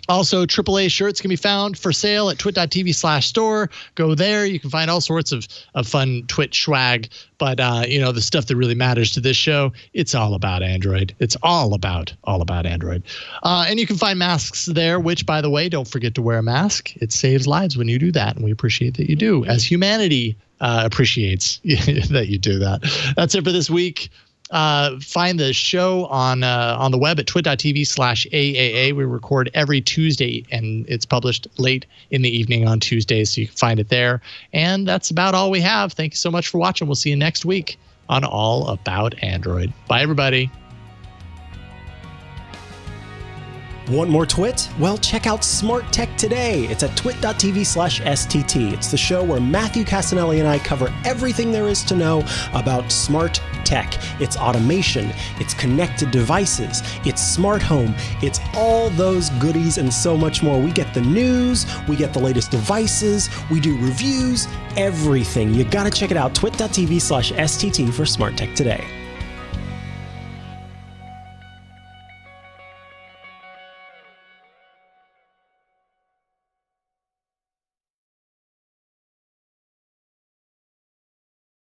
Also, AAA shirts can be found for sale at twit.tv/store. Go there. You can find all sorts of fun Twit swag. But, the stuff that really matters to this show, it's all about Android. It's all about Android. And you can find masks there, which, by the way, don't forget to wear a mask. It saves lives when you do that. And we appreciate that you do, as humanity appreciates that you do that. That's it for this week. Find the show on the web at twit.tv/AAA. We record every Tuesday, and it's published late in the evening on Tuesdays, so you can find it there. And that's about all we have. Thank you so much for watching. We'll see you next week on All About Android. Bye, everybody. Want more Twit? Well, check out Smart Tech today. It's at twit.tv/STT. It's the show where Matthew Casanelli and I cover everything there is to know about smart tech. It's automation, it's connected devices, it's smart home, it's all those goodies and so much more. We get the news, we get the latest devices, we do reviews, everything. You gotta check it out, twit.tv/STT for Smart Tech today.